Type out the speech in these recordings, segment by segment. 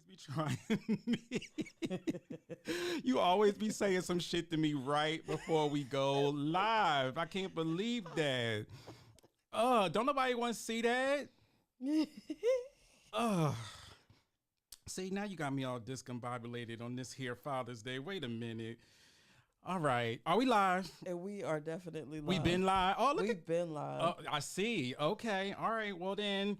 always be trying me. You always be saying some shit to me right before we go live. I can't believe that. Don't nobody want to see that? See, now you got me all discombobulated on this here Father's Day. Wait a minute. All right. Are we live? And we are definitely live. We've been live. Oh, look. We've been live. Oh, I see. Okay. All right. Well, then,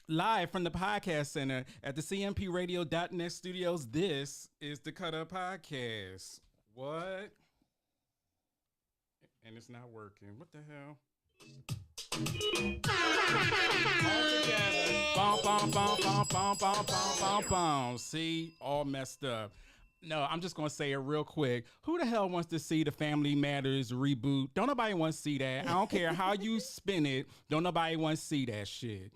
live from the Podcast Center at the cmpradio.net studios, this is the Cut Up Podcast. What? And it's not working. What the hell? All together. Bom, bom, bom, bom, bom, bom, bom, bom, bom. See? All messed up. No, I'm just going to say it real quick. Who the hell wants to see the Family Matters reboot? Don't nobody want to see that. I don't care how you spin it. Don't nobody want to see that shit.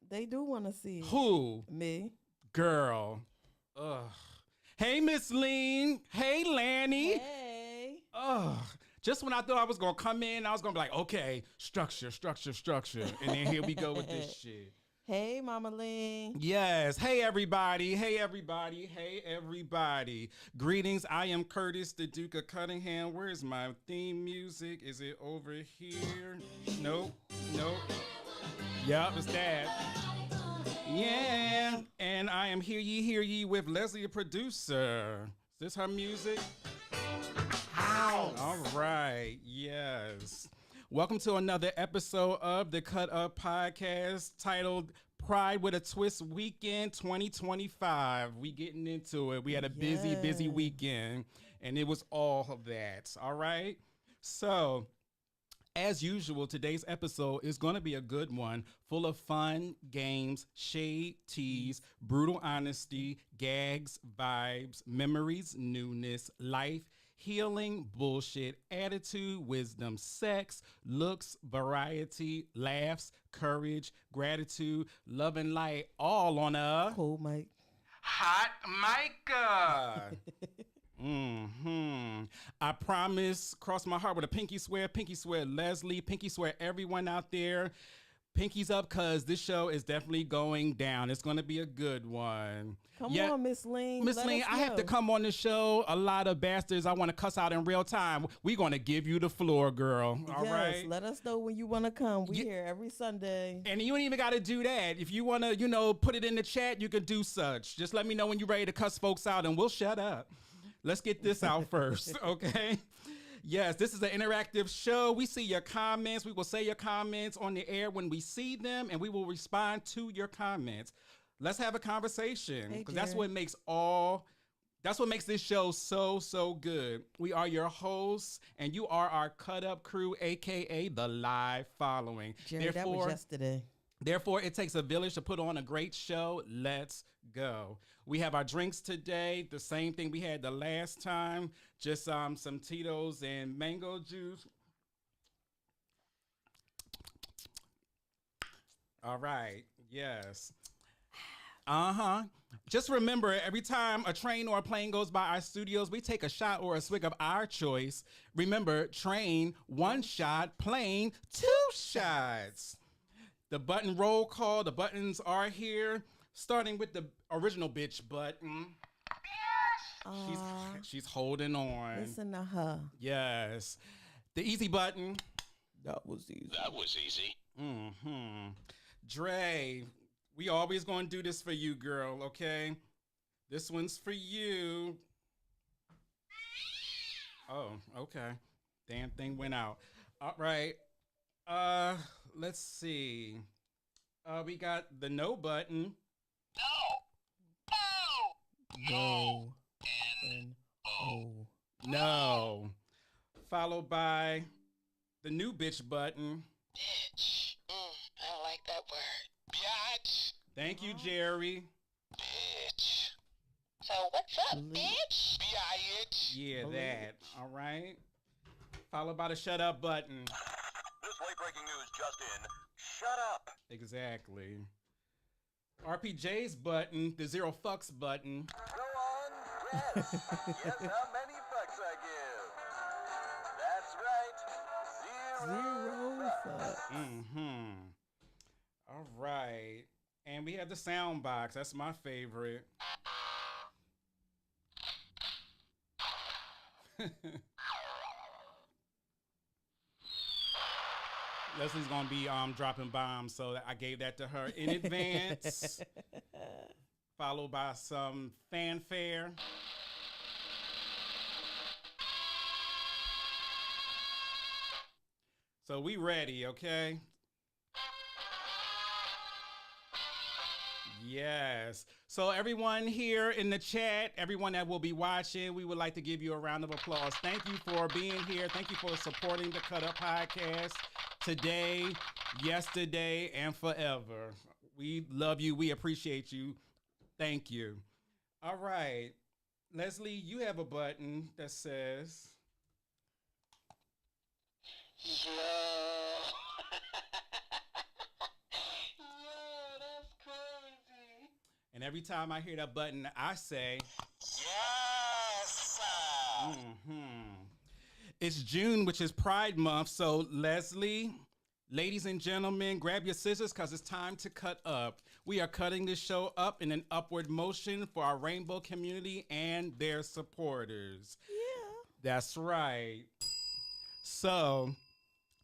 They do want to see. Who? Me. Girl. Ugh. Hey, Miss Lean. Hey, Lanny. Hey. Ugh. Just when I thought I was going to come in, I was going to be like, okay, structure. And then here we go with this shit. Hey, Mama Ling. Yes. Hey, everybody. Greetings. I am Curtis, the Duke of Cunningham. Where's my theme music? Is it over here? Nope. Yup, it's that. Yeah. And I am Hear Ye with Leslie, the producer. Is this her music? All right. Yes. Welcome to another episode of the Cut Up Podcast titled Pride with a Twist Weekend 2025. We getting into it. We had a busy weekend, and it was all of that. All right. So, as usual, today's episode is going to be a good one, full of fun, games, shade, tease, brutal honesty, gags, vibes, memories, newness, life, healing, bullshit, attitude, wisdom, sex, looks, variety, laughs, courage, gratitude, love and light, all on a Cool, Mike. Hot Micah. I promise, cross my heart with a pinky swear Leslie, pinky swear everyone out there. Pinkies up, cause this show is definitely going down. It's gonna be a good one. Come on, Miss Ling. Miss Ling, I have to come on the show. A lot of bastards I want to cuss out in real time. We're gonna give you the floor, girl. All right. Let us know when you want to come. We here every Sunday. And you ain't even got to do that. If you want to, put it in the chat, you can do such. Just let me know when you're ready to cuss folks out, and we'll shut up. Let's get this out first, okay? Yes, this is an interactive show. We see your comments. We will say your comments on the air when we see them, and we will respond to your comments. Let's have a conversation, because that's what makes this show so good. We are your hosts, and you are our Cut Up crew, aka the live following. Jerry, that was yesterday. Therefore, it takes a village to put on a great show. Let's go. We have our drinks today, the same thing we had the last time, just some Tito's and mango juice. All right, yes. Just remember, every time a train or a plane goes by our studios, we take a shot or a swig of our choice. Remember, train, 1 shot, plane, 2 shots. The button roll call, the buttons are here, starting with the original bitch button. She's holding on. Listen to her. Yes. The easy button. That was easy. Dre, we always gonna do this for you, girl, okay? This one's for you. Oh, okay. Damn thing went out. All right. Let's see. We got the no button. No. No. Followed by the new bitch button. Bitch. I don't like that word. Bitch. Thank you, Jerry. Bitch. So what's up, bitch? Bitch. Yeah, that. All right. Followed by the shut up button. This late breaking news just in. Shut up. Exactly. RPJ's button, the zero fucks button. Go on, yes. Yes, how many fucks I give. That's right. Zero fucks. All right. And we have the sound box. That's my favorite. Leslie's gonna be dropping bombs, so I gave that to her in advance, followed by some fanfare. So we ready, okay? Yes. So everyone here in the chat, everyone that will be watching, we would like to give you a round of applause. Thank you for being here. Thank you for supporting the Cut Up Podcast today, yesterday, and forever. We love you. We appreciate you. Thank you. All right. Leslie, you have a button that says... Yo. Yo, that's crazy. And every time I hear that button, I say... Yes. It's June, which is Pride Month. So, Leslie, ladies and gentlemen, grab your scissors because it's time to cut up. We are cutting this show up in an upward motion for our rainbow community and their supporters. Yeah. That's right. So,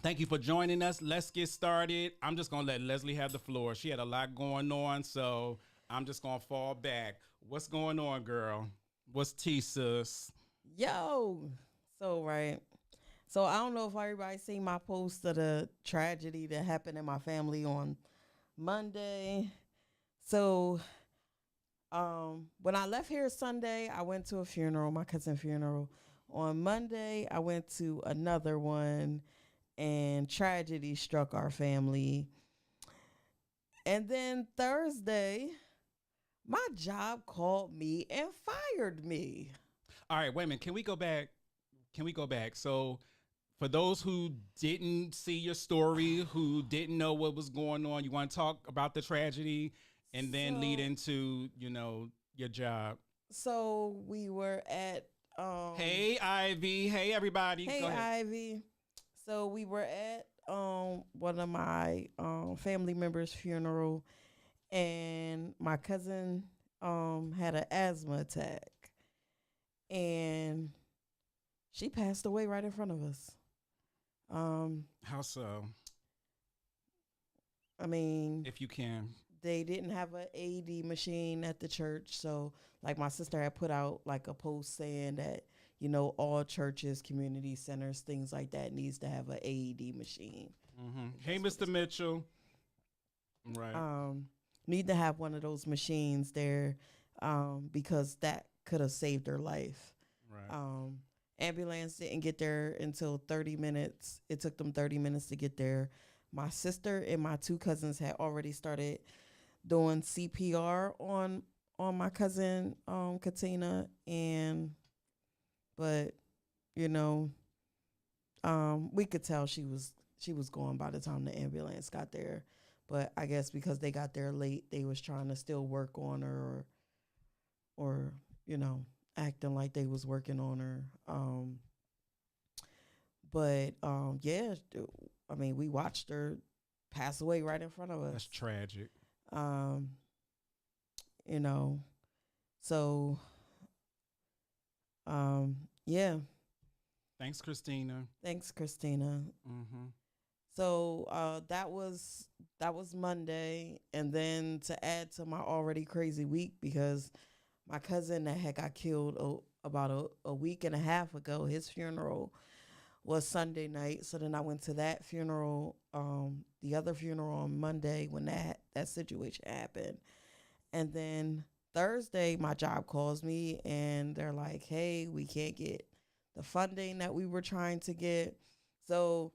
thank you for joining us. Let's get started. I'm just going to let Leslie have the floor. She had a lot going on, so I'm just going to fall back. What's going on, girl? What's tea, sis? Yo. So, right. So, I don't know if everybody seen my post of the tragedy that happened in my family on Monday. So, when I left here Sunday, I went to a funeral, my cousin's funeral. On Monday, I went to another one, and tragedy struck our family. And then Thursday, my job called me and fired me. All right, wait a minute. Can we go back? So, for those who didn't see your story, who didn't know what was going on, you want to talk about the tragedy and then lead into, your job. So we were at Hey, Ivy. Hey, everybody. Hey, Go ahead. Ivy. So we were at one of my family members' funeral, and my cousin had an asthma attack, and she passed away right in front of us. How so? I mean, If you can. they didn't have an AED machine at the church, so like my sister had put out like a post saying that all churches, community centers, things like that needs to have an AED machine. Mm-hmm. Hey, Mr. Mitchell. Right. Need to have one of those machines there, because that could have saved her life. Right. Ambulance didn't get there until 30 minutes. It took them 30 minutes to get there. My sister and my two cousins had already started doing CPR on my cousin, Katina, but we could tell she was gone by the time the ambulance got there. But I guess because they got there late, they was trying to still work on her, or acting like they was working on her. Yeah, I mean, we watched her pass away right in front of us. That's tragic. So, yeah. Thanks, Christina. Thanks, Christina. Mm-hmm. So, that was Monday. And then to add to my already crazy week, because my cousin that had got killed about a week and a half ago, his funeral was Sunday night. So then I went to that funeral, the other funeral on Monday when that situation happened. And then Thursday, my job calls me and they're like, hey, we can't get the funding that we were trying to get. So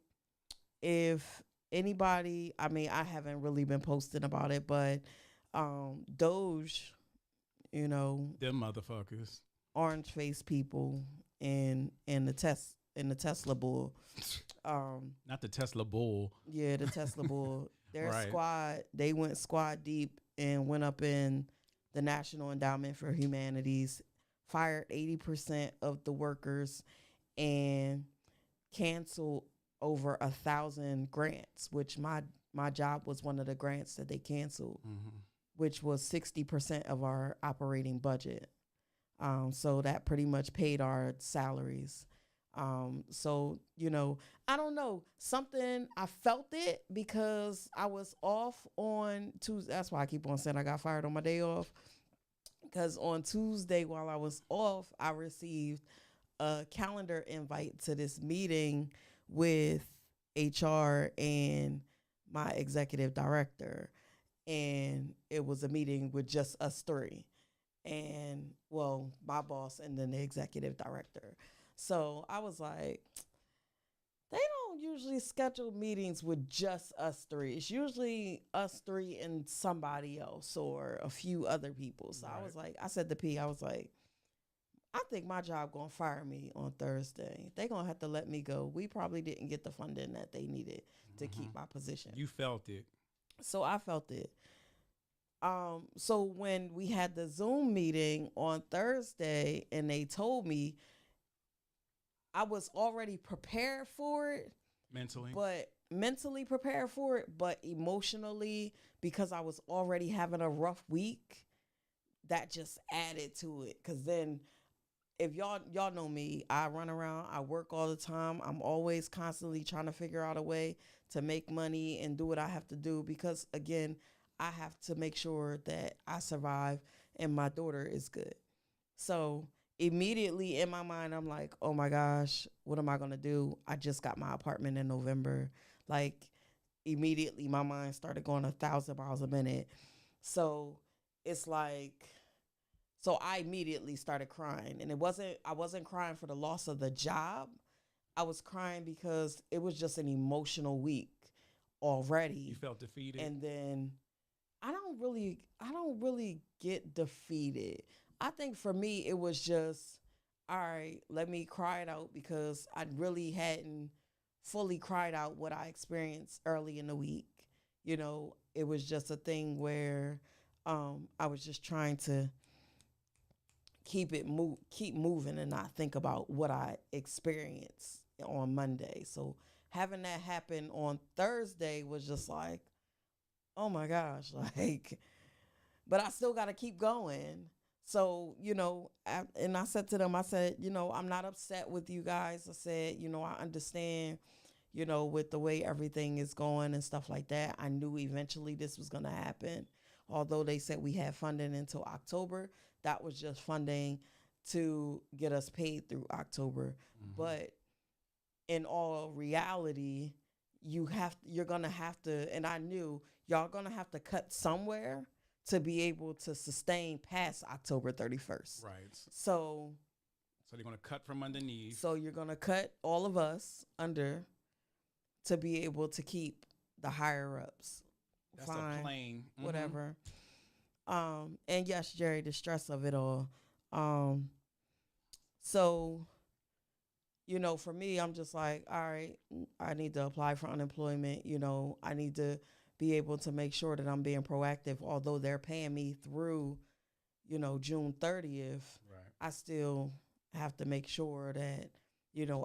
if anybody, I mean, I haven't really been posting about it, but Doge, them motherfuckers, orange face people in the Tesla bull. Not the Tesla bull. Yeah, the Tesla bull. Their Right. squad, they went squad deep and went up in the National Endowment for Humanities, fired 80% of the workers, and canceled over 1,000 grants, which my job was one of the grants that they canceled, Mm-hmm. which was 60% of our operating budget. So that pretty much paid our salaries. So, I don't know, something, I felt it because I was off on Tuesday. That's why I keep on saying I got fired on my day off. Because on Tuesday, while I was off, I received a calendar invite to this meeting with HR and my executive director. And it was a meeting with just us three. And, well, my boss and then the executive director. So I was like, they don't usually schedule meetings with just us three. It's usually us three and somebody else or a few other people. So I was like, I said to P, I was like, I think my job gonna fire me on Thursday. They gonna have to let me go. We probably didn't get the funding that they needed to keep my position. You felt it. So I felt it. So when we had the Zoom meeting on Thursday and they told me, I was already prepared for it. Mentally prepared for it, but emotionally, because I was already having a rough week, that just added to it. Cause then if y'all know me, I run around, I work all the time. I'm always constantly trying to figure out a way to make money and do what I have to do because, again, I have to make sure that I survive and my daughter is good. So immediately in my mind, I'm like, oh my gosh, what am I going to do? I just got my apartment in November. Like, immediately my mind started going 1,000 miles a minute. So it's like, so I immediately started crying. And I wasn't crying for the loss of the job. I was crying because it was just an emotional week already. You felt defeated. And then I don't really get defeated. I think for me, it was just, all right, let me cry it out because I really hadn't fully cried out what I experienced early in the week. It was just a thing where I was just trying to keep moving and not think about what I experienced on Monday. So having that happen on Thursday was just like, oh my gosh, like, but I still got to keep going. So, and I said to them, I said, I'm not upset with you guys. I said, I understand, with the way everything is going and stuff like that. I knew eventually this was going to happen. Although they said we had funding until October, that was just funding to get us paid through October. Mm-hmm. But in all reality, you're going to have to, and I knew y'all going to have to cut somewhere to be able to sustain past October 31st. Right. So they're going to cut from underneath. So you're going to cut all of us under to be able to keep the higher ups. That's fine, a plane. Mm-hmm. Whatever. And yes, Jerry, the stress of it all. So, for me, I'm just like, all right, I need to apply for unemployment. I need to be able to make sure that I'm being proactive. Although they're paying me through, June 30th, right. I still have to make sure that,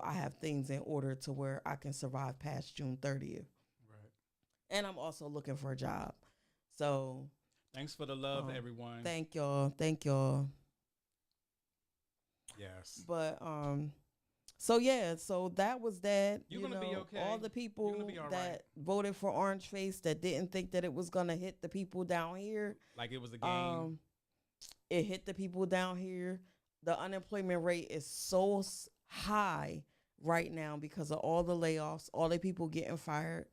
I have things in order to where I can survive past June 30th. Right. And I'm also looking for a job. So thanks for the love, everyone. Thank y'all. Yes. But so yeah, so that was that. You're gonna be okay. All the people that voted for Orange Face that didn't think that it was gonna hit the people down here, like it was a game. It hit the people down here. The unemployment rate is so high right now because of all the layoffs, all the people getting fired.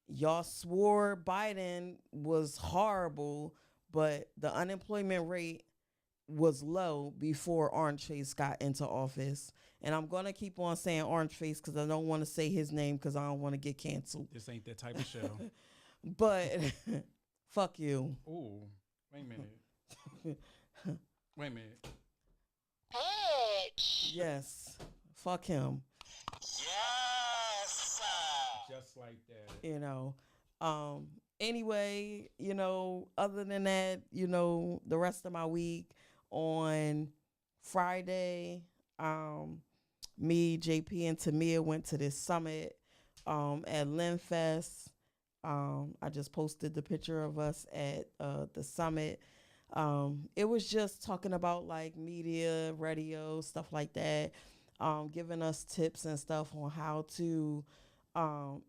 Y'all swore Biden was horrible, but the unemployment rate was low before Orange Face got into office. And I'm going to keep on saying Orange Face because I don't want to say his name because I don't want to get canceled. This ain't that type of show. But fuck you. Ooh, wait a minute. Wait a minute. Bitch. Yes. Fuck him. Yes. Just like that. Anyway, other than that, the rest of my week on Friday, me, JP, and Tamia went to this summit at LinFest. I just posted the picture of us at the summit. It was just talking about like media, radio, stuff like that, giving us tips and stuff on how to, um,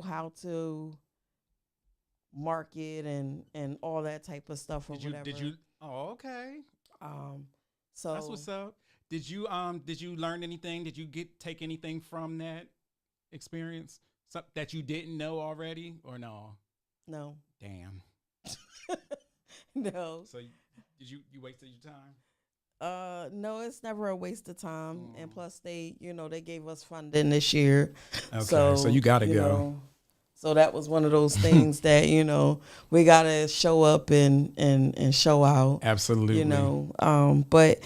how to market and all that type of stuff or whatever. Did you? Oh, okay. Um, That's so what's up. Did you learn anything? Did you take anything from that experience? Something that you didn't know already, or no? no, Damn. no, So did you wasted your time? no, it's never a waste of time. And Mm. plus, they gave us funding this year. Okay, so you gotta go. So that was one of those things that we gotta show up and show out. Absolutely. But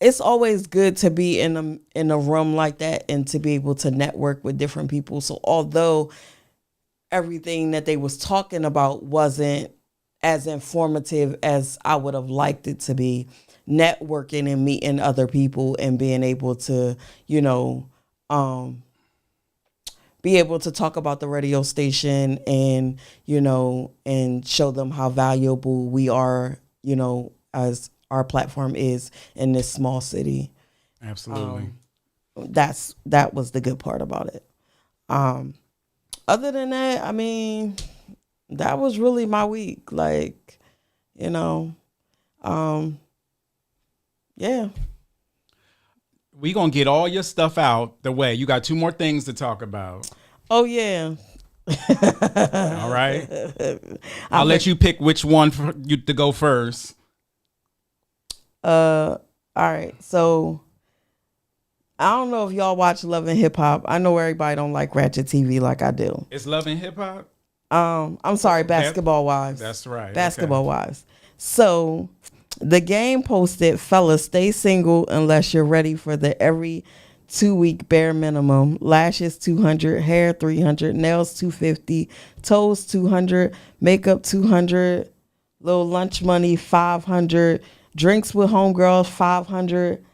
it's always good to be in a room like that and to be able to network with different people. So although everything that they was talking about wasn't as informative as I would have liked it to be, networking and meeting other people and being able to, be able to talk about the radio station and, and show them how valuable we are, as our platform is in this small city. Absolutely. That was the good part about it. Other than that, I mean, that was really my week. Like, yeah. We gonna get all your stuff out the way. You got 2 more things to talk about. Oh yeah. All right. I'll let you pick which one for you to go first. All right. So I don't know if y'all watch Love and Hip Hop. I know everybody don't like Ratchet TV like I do. It's Love and Hip Hop. I'm sorry, Basketball Wives. That's right. Basketball Wives. So the game posted, fellas, stay single unless you're ready for the every 2-week bare minimum. Lashes 200, hair 300, nails 250, toes 200, makeup 200, little lunch money 500, drinks with homegirls 500,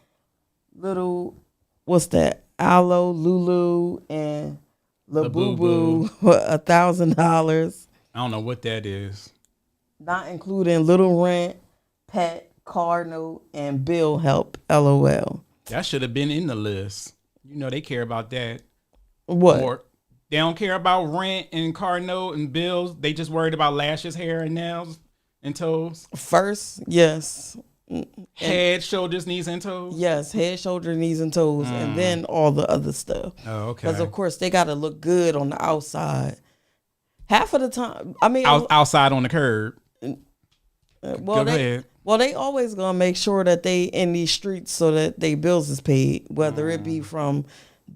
little, what's that? Aloe, Lulu, and Labubu $1,000. I don't know what that is. Not including little rent, pet, car note, and bill help. LOL. That should have been in the list. They care about that. What? More. They don't care about rent and car note and bills. They just worried about lashes, hair, and nails and toes. First, yes. Head, shoulders, knees, and toes. Yes, head, shoulder, knees, and toes, and then all the other stuff. Oh, okay. Because of course they got to look good on the outside. Half of the time, I mean, outside on the curb. well, Go ahead. They always gonna make sure that they in these streets so that they bills is paid, whether it be from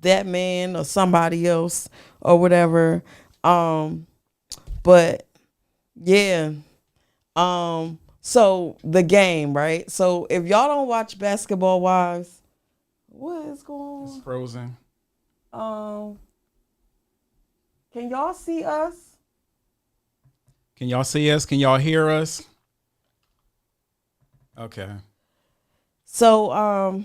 that man or somebody else or whatever. But yeah. So the game, right? So if y'all don't watch Basketball Wives, what is going It's on? frozen. Can y'all see us? Can y'all see us? Can y'all hear us? Okay. So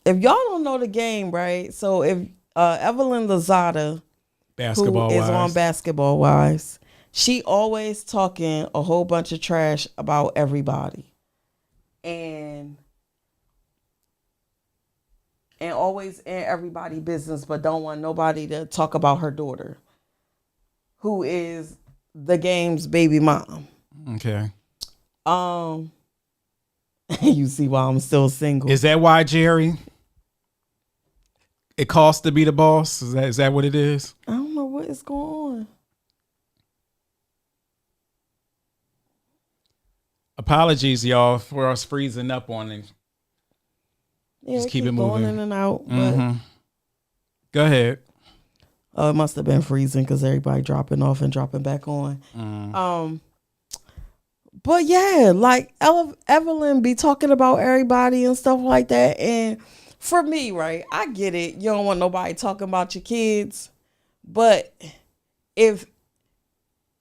if y'all don't know the game, right? So if Evelyn Lozada, Basketball who is Wives. on Basketball Wives, she always talking a whole bunch of trash about everybody, and always in everybody's business, but don't want nobody to talk about her daughter, who is the game's baby mom. Okay. You see why I'm still single. Is that why, Jerry? It costs to be the boss? Is that what it is? I don't know what is going on. Apologies, y'all, for us freezing up on it. Yeah, Just we keep it going moving. in and out. Mm-hmm. Go ahead. But it must have been freezing because everybody dropping off and dropping back on. But yeah, like Evelyn be talking about everybody and stuff like that. And for me, right, I get it. You don't want nobody talking about your kids. But if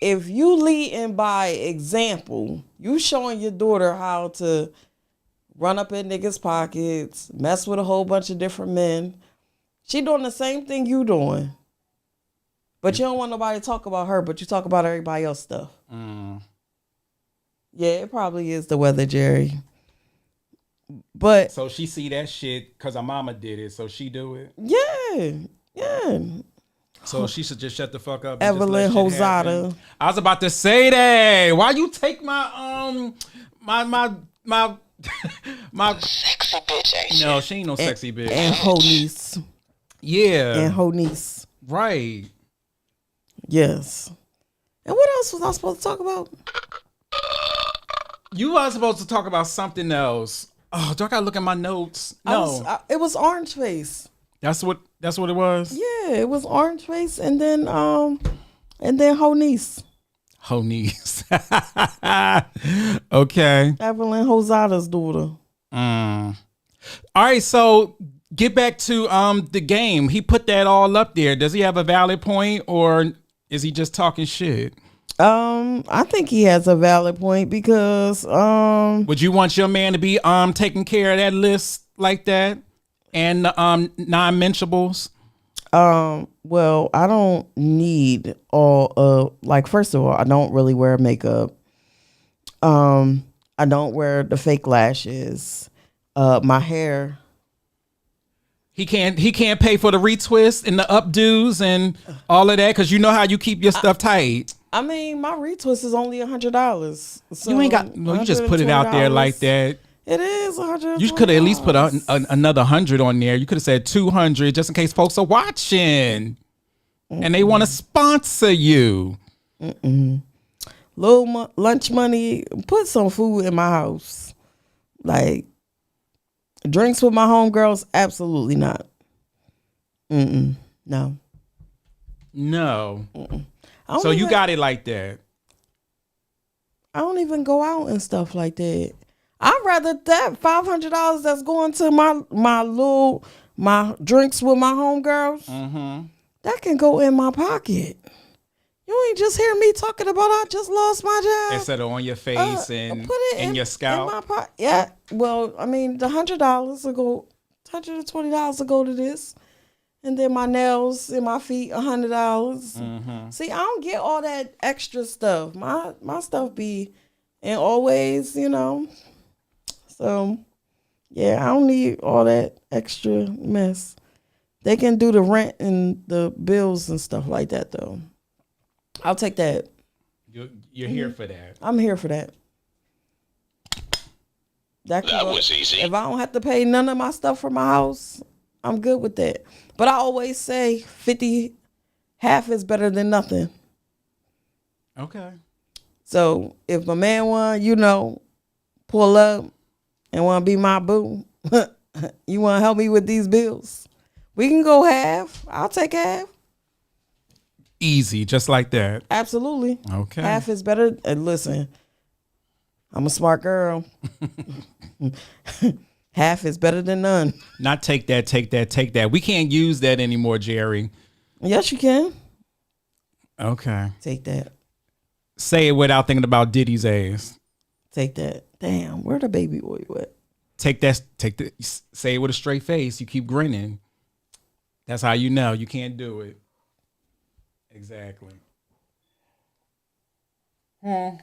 you leading by example, you showing your daughter how to run up in niggas' pockets, mess with a whole bunch of different men. She doing the same thing you doing. But you don't want nobody to talk about her, but you talk about everybody else stuff. Yeah, it probably is the weather, Jerry. But So she see that shit because her mama did it, so she do it. yeah. So she should just shut the fuck up. And Evelyn just let shit happen. Hosada. I was about to say that. Why you take my my Sexy bitch, ain't she? No, she ain't no sexy bitch. And ho niece. Yeah. And ho niece. Right. Yes. And what else was I supposed to talk about? You are supposed to talk about something else. Oh, do I gotta look at my notes? No. It was Orange Face. That's what it was? Yeah, it was Orange Face and then ho niece. Ho niece. Okay. Evelyn Hosada's daughter. All right, so get back to the game. He put that all up there. Does he have a valid point or is he just talking shit? I think he has a valid point because Would you want your man to be taking care of that list like that? And non-mentionables? well, I don't need all like first of all, I don't really wear makeup. I don't wear the fake lashes. My hair. He can't pay for the retwist and the updos and all of that because you know how you keep your stuff tight. I mean, my retwist is only $100. So You ain't got no. You just put it out there like that. It is $100. You could have at least put another 100 on there. You could have said 200 just in case folks are watching and they want to sponsor you. Little lunch money. Put some food in my house. Like drinks with my homegirls. Absolutely not. No. No. I don't So you even- got it like that. I don't even go out and stuff like that. I'd rather that $500 that's going to my drinks with my homegirls. That can go in my pocket. You ain't just hear me talking about I just lost my job. Instead of on your face and put it in your scalp. In my pocket. Yeah. Well, I mean, the $100 will go. $120 will go to this, and then my nails and my feet $100. See, I don't get all that extra stuff. My stuff be, and always, you know. So, yeah, I don't need all that extra mess. They can do the rent and the bills and stuff like that, though. I'll take that. You're here for that. I'm here for that. That was easy. If I don't have to pay none of my stuff for my house, I'm good with that. But I always say 50, half is better than nothing. Okay. So if my man want, pull up and want to be my boo, you want to help me with these bills, we can go half. I'll take half. Easy, just like that. Absolutely. Okay. Half is better. And listen, I'm a smart girl. Half is better than none. Not take that, take that, take that. We can't use that anymore, Jerry. Yes, you can. Okay. Take that. Say it without thinking about Diddy's ass. Take that. Damn, where the baby oil at? Take that. Say it with a straight face. You keep grinning. That's how you know you can't do it. Exactly. It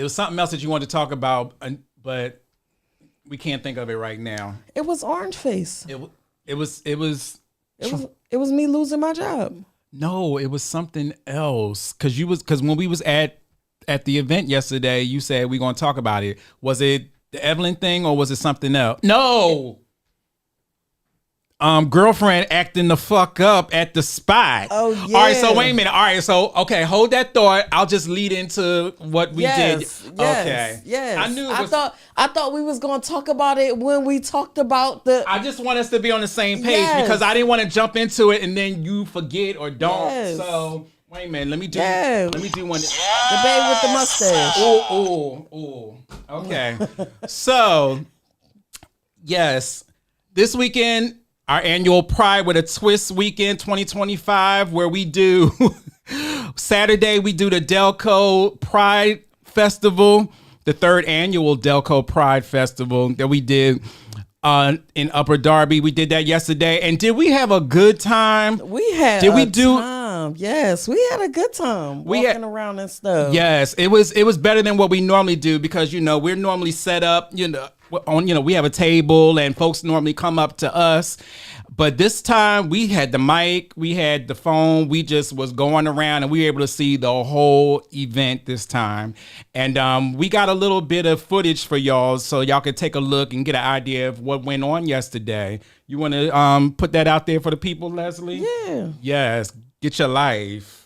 was something else that you wanted to talk about, but we can't think of it right now. It was Orange Face. It was me losing my job. No, it was something else. Cause when we was at the event yesterday, you said we're gonna talk about it. Was it the Evelyn thing or was it something else? No. Girlfriend acting the fuck up at the spot. Oh, yeah. All right, so wait a minute. All right, so okay, hold that thought. I'll just lead into what we did. Okay. Yes. I knew it was, I thought we was gonna talk about it when we talked about the. I just want us to be on the same page Yes. because I didn't want to jump into it and then you forget or don't. Yes. So wait a minute. Let me do one. The babe with the mustache. Ooh. Okay. So, yes, this weekend, our annual Pride with a Twist weekend 2025, where we do Saturday, we do the Delco Pride Festival, the third annual Delco Pride Festival that we did in Upper Darby. We did that yesterday. And did we have a good time? We had Did we a do time. time. Yes, we had a good time walking around and stuff. Yes, it was better than what we normally do because we're normally set up, we have a table and folks normally come up to us. But this time we had the mic, we had the phone, we just was going around and we were able to see the whole event this time. And we got a little bit of footage for y'all so y'all could take a look and get an idea of what went on yesterday. You want to put that out there for the people, Leslie? Yeah. Yes, get your life.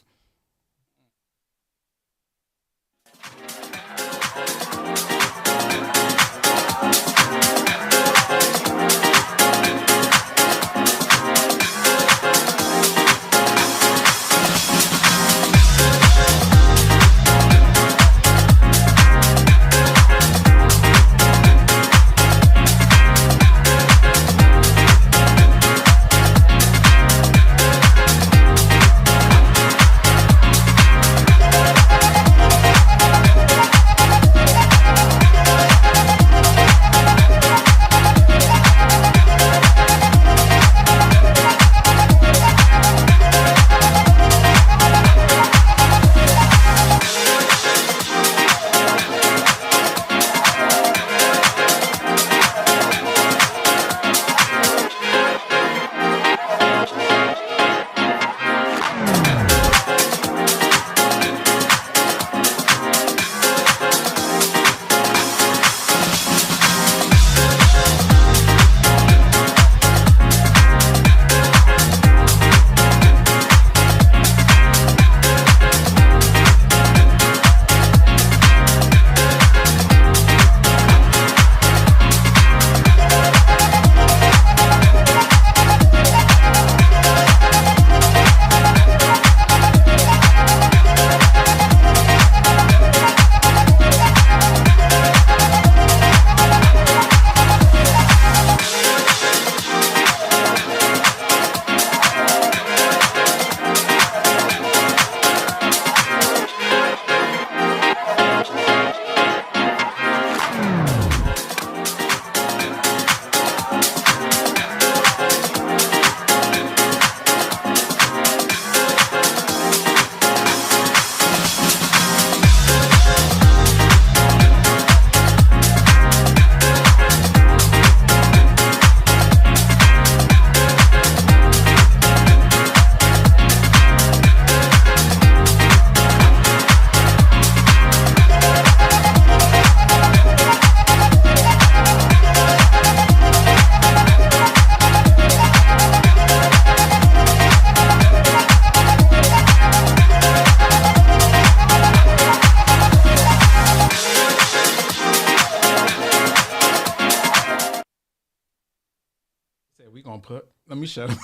Let me shut up.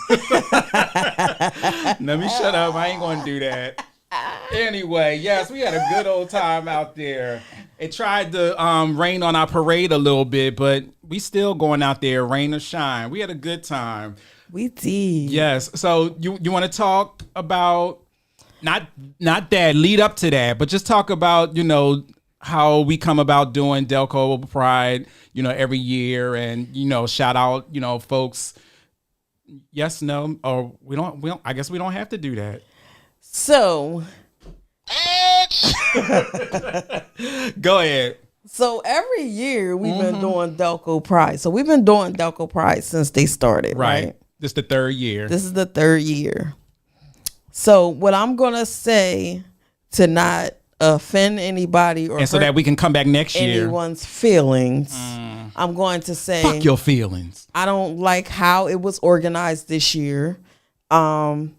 Let me shut up. I ain't going to do that. Anyway, yes, we had a good old time out there. It tried to rain on our parade a little bit, but we still going out there, rain or shine. We had a good time. We did. Yes. So you want to talk about not that lead up to that, but just talk about, how we come about doing Delco Pride, every year, and, shout out, folks. Yes, no, or we don't, I guess we don't have to do that. So go ahead. So every year we've been doing Delco Pride. So we've been doing Delco Pride since they started, right? This is the third year. This is the third year. So what I'm going to say to not offend anybody or and so that we can come back next year. Anyone's feelings. I'm going to say, fuck your feelings. I don't like how it was organized this year. I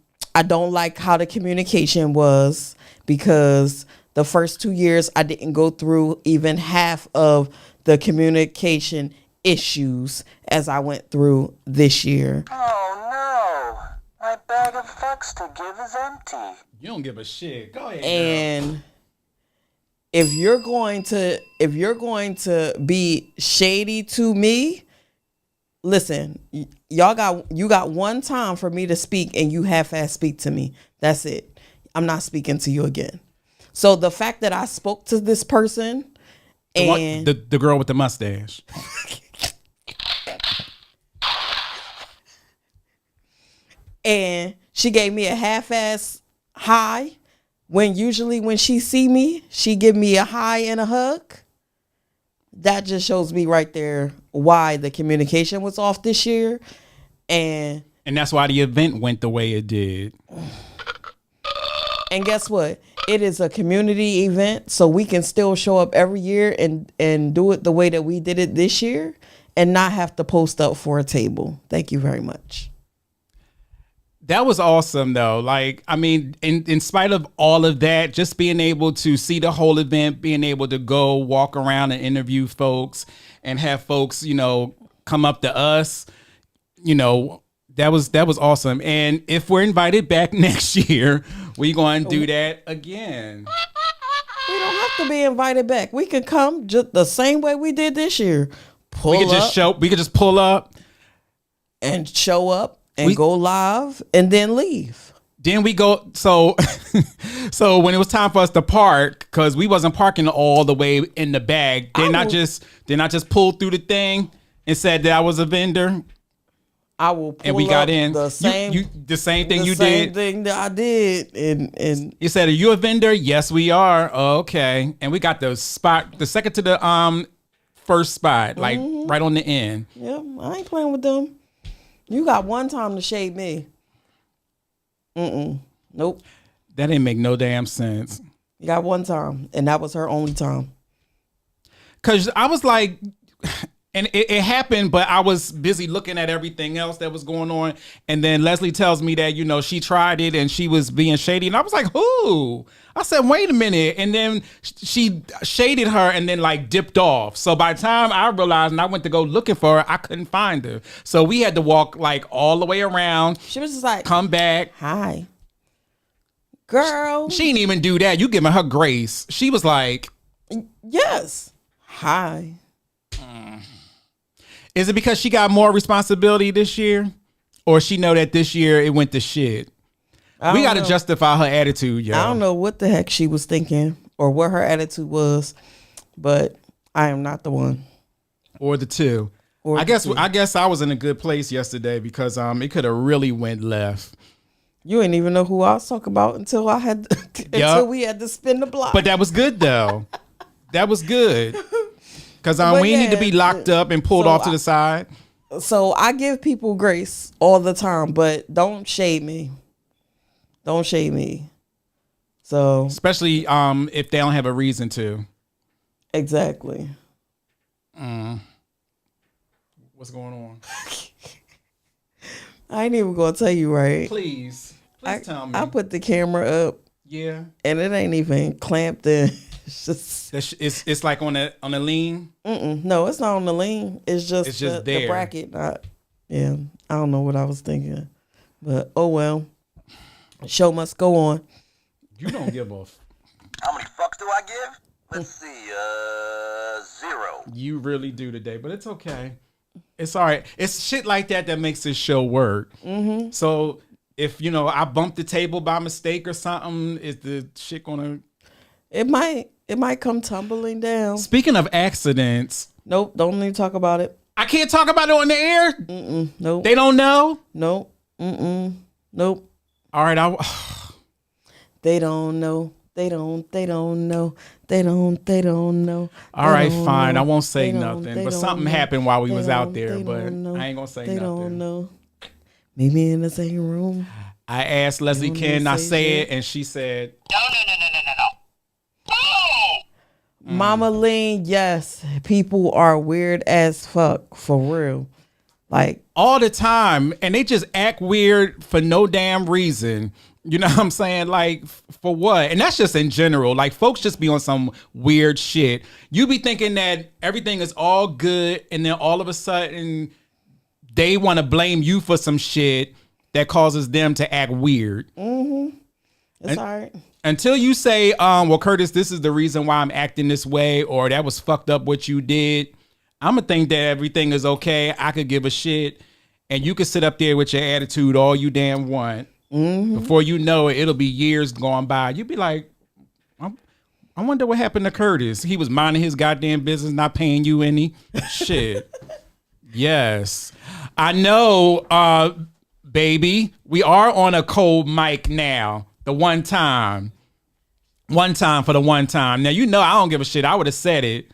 don't like how the communication was, because the first 2 years I didn't go through even half of the communication issues as I went through this year. Oh no, my bag of fucks to give is empty. You don't give a shit. Go ahead. And girl. if you're going to be shady to me, listen, you got one time for me to speak, and you half-ass speak to me. That's it. I'm not speaking to you again. So the fact that I spoke to this person and the girl with the mustache. and she gave me a half-ass hi. When usually when she see me, she give me a hi and a hug. That just shows me right there why the communication was off this year. And that's why the event went the way it did. And guess what? It is a community event, so we can still show up every year and do it the way that we did it this year and not have to post up for a table. Thank you very much. That was awesome, though. Like, I mean, in spite of all of that, just being able to see the whole event, being able to go walk around and interview folks and have folks, you know, come up to us, you know, that was awesome. And if we're invited back next year, we're going to do that again. We don't have to be invited back. We could come just the same way we did this year. We could just pull up and show up and go live and then leave. Then we go. So when it was time for us to park, because we wasn't parking all the way in the back, then I just pulled through the thing and said that I was a vendor. I will pull and we got in the same the same thing you did. The same thing that I did. And you said, "Are you a vendor?" Yes, we are. Oh, okay. And we got the spot, the second to the first spot, like right on the end. Yeah, I ain't playing with them. You got one time to shade me. Nope. That didn't make no damn sense. You got one time, and that was her only time. Cause I was like, and it happened, but I was busy looking at everything else that was going on. And then Leslie tells me that, you know, she tried it and she was being shady. And I was like, who? I said, wait a minute. And then she shaded her and then like dipped off. So by the time I realized and I went to go looking for her, I couldn't find her. So we had to walk like all the way around. She was just like, come back. Hi. Girl. She didn't even do that. You giving her grace. She was like, yes. Hi. Is it because she got more responsibility this year? Or she know that this year it went to shit? We got to justify her attitude, yo. I don't know what the heck she was thinking or what her attitude was, but I am not the one. Or the two. I guess I was in a good place yesterday because it could have really went left. You didn't even know who I was talking about until until we had to spin the block. But that was good though. That was good. Because we need to be locked up and pulled off to the side. So I give people grace all the time, but don't shade me. Don't shade me. So especially if they don't have a reason to. Exactly. What's going on? I ain't even gonna tell you, right? Please tell me. I put the camera up. Yeah. And it ain't even clamped in. It's just it's like on a lean. No, it's not on the lean. It's just the bracket. I don't know what I was thinking, but oh well. Show must go on. You don't give a. How many fucks do I give? Let's see, 0. You really do today, but it's okay. It's all right. It's shit like that makes this show work. So if I bump the table by mistake or something, is the shit gonna? It might come tumbling down. Speaking of accidents. Nope, don't even talk about it. I can't talk about it on the air? Nope. They don't know? Nope. Nope. All right, They don't know. They don't know. They don't know. All right, fine. I won't say nothing. But something happened while we was out there, but I ain't gonna say nothing. They don't know. Maybe in the same room. I asked Leslie, can I say it? And she said, No. Mama Lean, yes. People are weird as fuck, for real. Like all the time. And they just act weird for no damn reason. You know what I'm saying? Like, for what? And that's just in general. Like, folks just be on some weird shit. You be thinking that everything is all good, and then all of a sudden, they want to blame you for some shit that causes them to act weird. It's all right. Until you say, well, Curtis, this is the reason why I'm acting this way, or that was fucked up what you did, I'm going to think that everything is okay. I could give a shit, and you can sit up there with your attitude all you damn want. Before you know it, it'll be years going by. You'd be like, I wonder what happened to Curtis. He was minding his goddamn business, not paying you any shit. Yes. I know, baby. We are on a cold mic now. The one time. One time for the one time. Now you know I don't give a shit. I would have said it.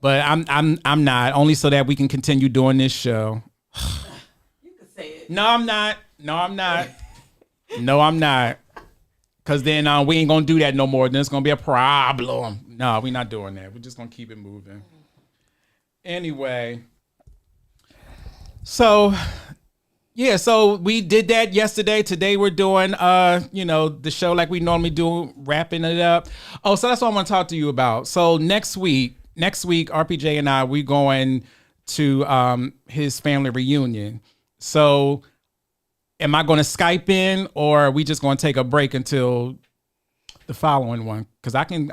But I'm not, only so that we can continue doing this show. You can say it. No, I'm not. No, I'm not. No, I'm not. Cause then we ain't gonna do that no more. Then it's gonna be a problem. No, we're not doing that. We're just gonna keep it moving. Anyway. So yeah, so we did that yesterday. Today we're doing the show like we normally do, wrapping it up. Oh, so that's what I want to talk to you about. So next week, RPJ and we going to his family reunion. So am I going to Skype in, or are we just going to take a break until the following one? Because I can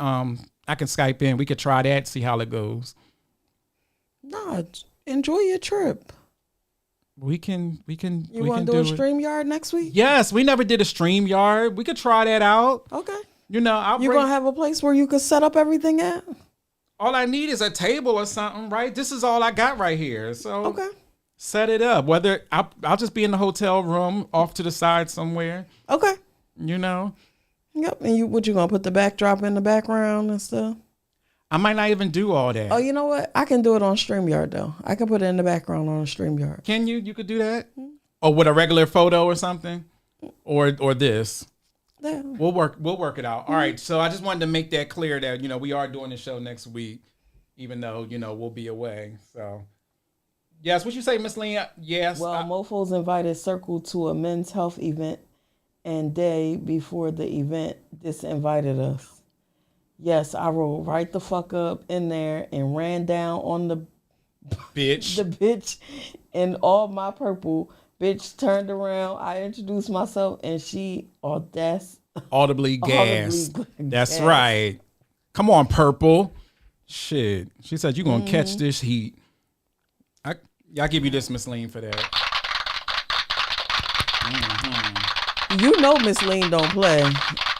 Skype in. We could try that, see how it goes. No, enjoy your trip. We can. You want to do a StreamYard next week? Yes, we never did a StreamYard. We could try that out. Okay. You're gonna have a place where you could set up everything at? All I need is a table or something, right? This is all I got right here. So okay. Set it up. Whether I'll just be in the hotel room off to the side somewhere. Okay. Yep. And you gonna put the backdrop in the background and stuff? I might not even do all that. Oh, you know what? I can do it on StreamYard though. I can put it in the background on StreamYard. Can you? You could do that? Or with a regular photo or something? Or this? Yeah. We'll work it out. All right. So I just wanted to make that clear that, we are doing the show next week, even though, we'll be away. So yes, what you say, Miss Lean? Yes. Well, Mofo's invited Circle to a men's health event, and day before the event disinvited us. Yes, I rolled right the fuck up in there and ran down on the bitch. The bitch in all my purple. Bitch turned around. I introduced myself, and she audibly gasped. That's right. Come on, purple. Shit. She said you're gonna catch this heat. I'll give you this, Miss Lean, for that. You know Miss Lean don't play.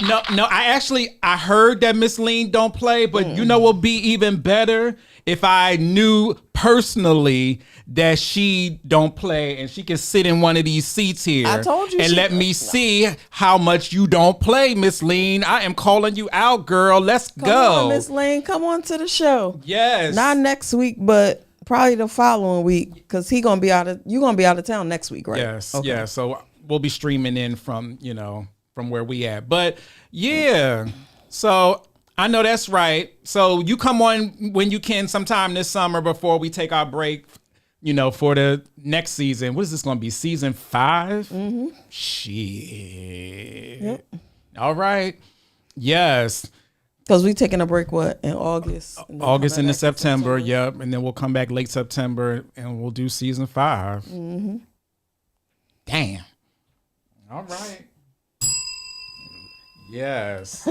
No, I heard that Miss Lean don't play, but you know what would be even better if I knew personally that she don't play and she can sit in one of these seats here. I told you. And let me see how much you don't play, Miss Lean. I am calling you out, girl. Let's go. Come on, Miss Lean. Come on to the show. Yes. Not next week, but probably the following week, because you're gonna be out of town next week, right? Yes. Okay. Yeah. So we'll be streaming in from where we at. But yeah. So I know that's right. So you come on when you can sometime this summer before we take our break, for the next season. What is this going to be? Season 5? Mm-hmm. Shit. Yep. All right. Yes. Because we taking a break, in August? August into September. Yep. And then we'll come back late September and we'll do season 5. Mm-hmm. Damn. All right. Yes.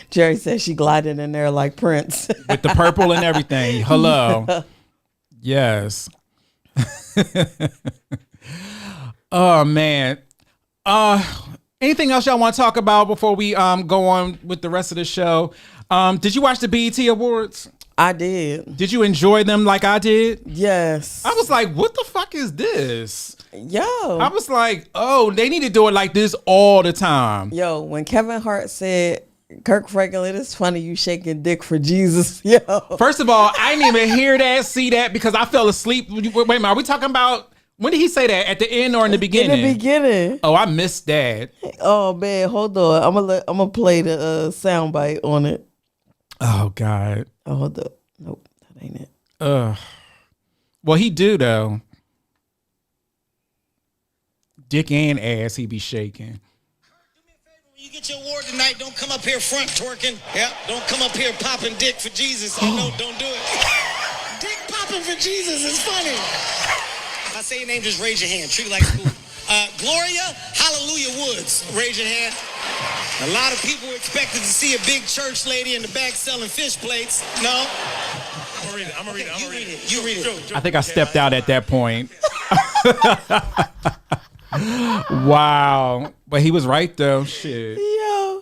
Jerry says she glided in there like Prince. With the purple and everything. Hello. Yes. Oh, man. Anything else y'all want to talk about before we go on with the rest of the show? Did you watch the BET Awards? I did. Did you enjoy them like I did? Yes. I was like, what the fuck is this? Yo. I was like, oh, they need to do it like this all the time. Yo, when Kevin Hart said, Kirk Franklin, it's funny you shaking dick for Jesus. Yo. First of all, I didn't even hear that, see that, because I fell asleep. Wait a minute, are we talking about, when did he say that? At the end or in the beginning? In the beginning. Oh, I missed that. Oh, man, hold on. I'm gonna play the soundbite on it. Oh, God. Oh, hold up. Nope, that ain't it. Well, he do, though. Dick and ass he be shaking. You get your award tonight, don't come up here front twerking. Yeah, don't come up here popping dick for Jesus. I know, don't do it. Dick popping for Jesus is funny. If I say your name, just raise your hand. Treat it like school. Gloria Hallelujah Woods. Raise your hand. A lot of people were expected to see a big church lady in the back selling fish plates. No? I'm gonna read it. You read it. I think I stepped out at that point. Wow. But he was right though. Shit. Yeah.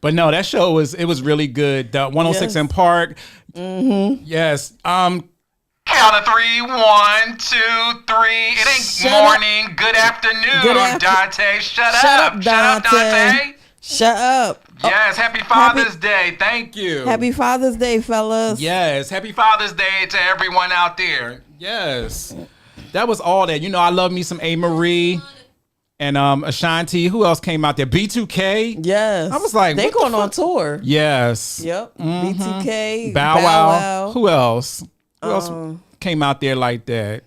But no, that show was really good. The 106 Yes. in Park. Mm-hmm. Yes. count of three. 1, 2, 3. It ain't Shut morning. Good afternoon, Good Dante. Shut Shut up. up, Shut up, Dante. Dante. Shut up. Yes, happy Father's Day. Thank you. Happy Father's Day, fellas. Yes, happy Father's Day to everyone out there. Yes. That was all that. You know, I love me some A. Marie and Ashanti. Who else came out there? B2K. Yes. I was like, they what the going on fuck? tour. Yes. Yep. B2K. Bow Wow. Who else? Who else Um, came out there like that?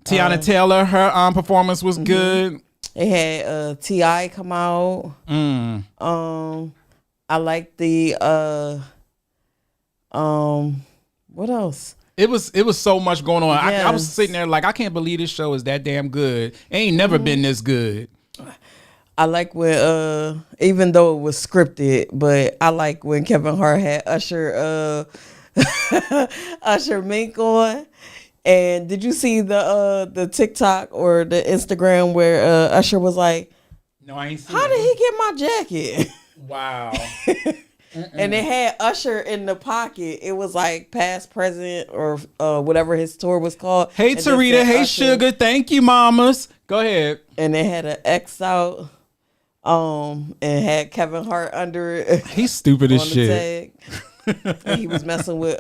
Tiana Taylor, her performance was good. They had T.I. come out. I like the what else? It was so much going on. I was Yes. sitting there like, I can't believe this show is that damn good. It ain't never been this good. I like when even though it was scripted, but I like when Kevin Hart had Usher Usher Mink on. And did you see the TikTok or the Instagram where Usher was like, No, I ain't seen how it. did he get my jacket? Wow. And it had Usher in the pocket. It was like past, present, or whatever his tour was called. Hey, And then Tarita. said Hey, Usher. Sugar. Thank you, mamas. Go ahead. And it had an X out. And had Kevin Hart under it He's stupid on as the shit. tag. And he was messing with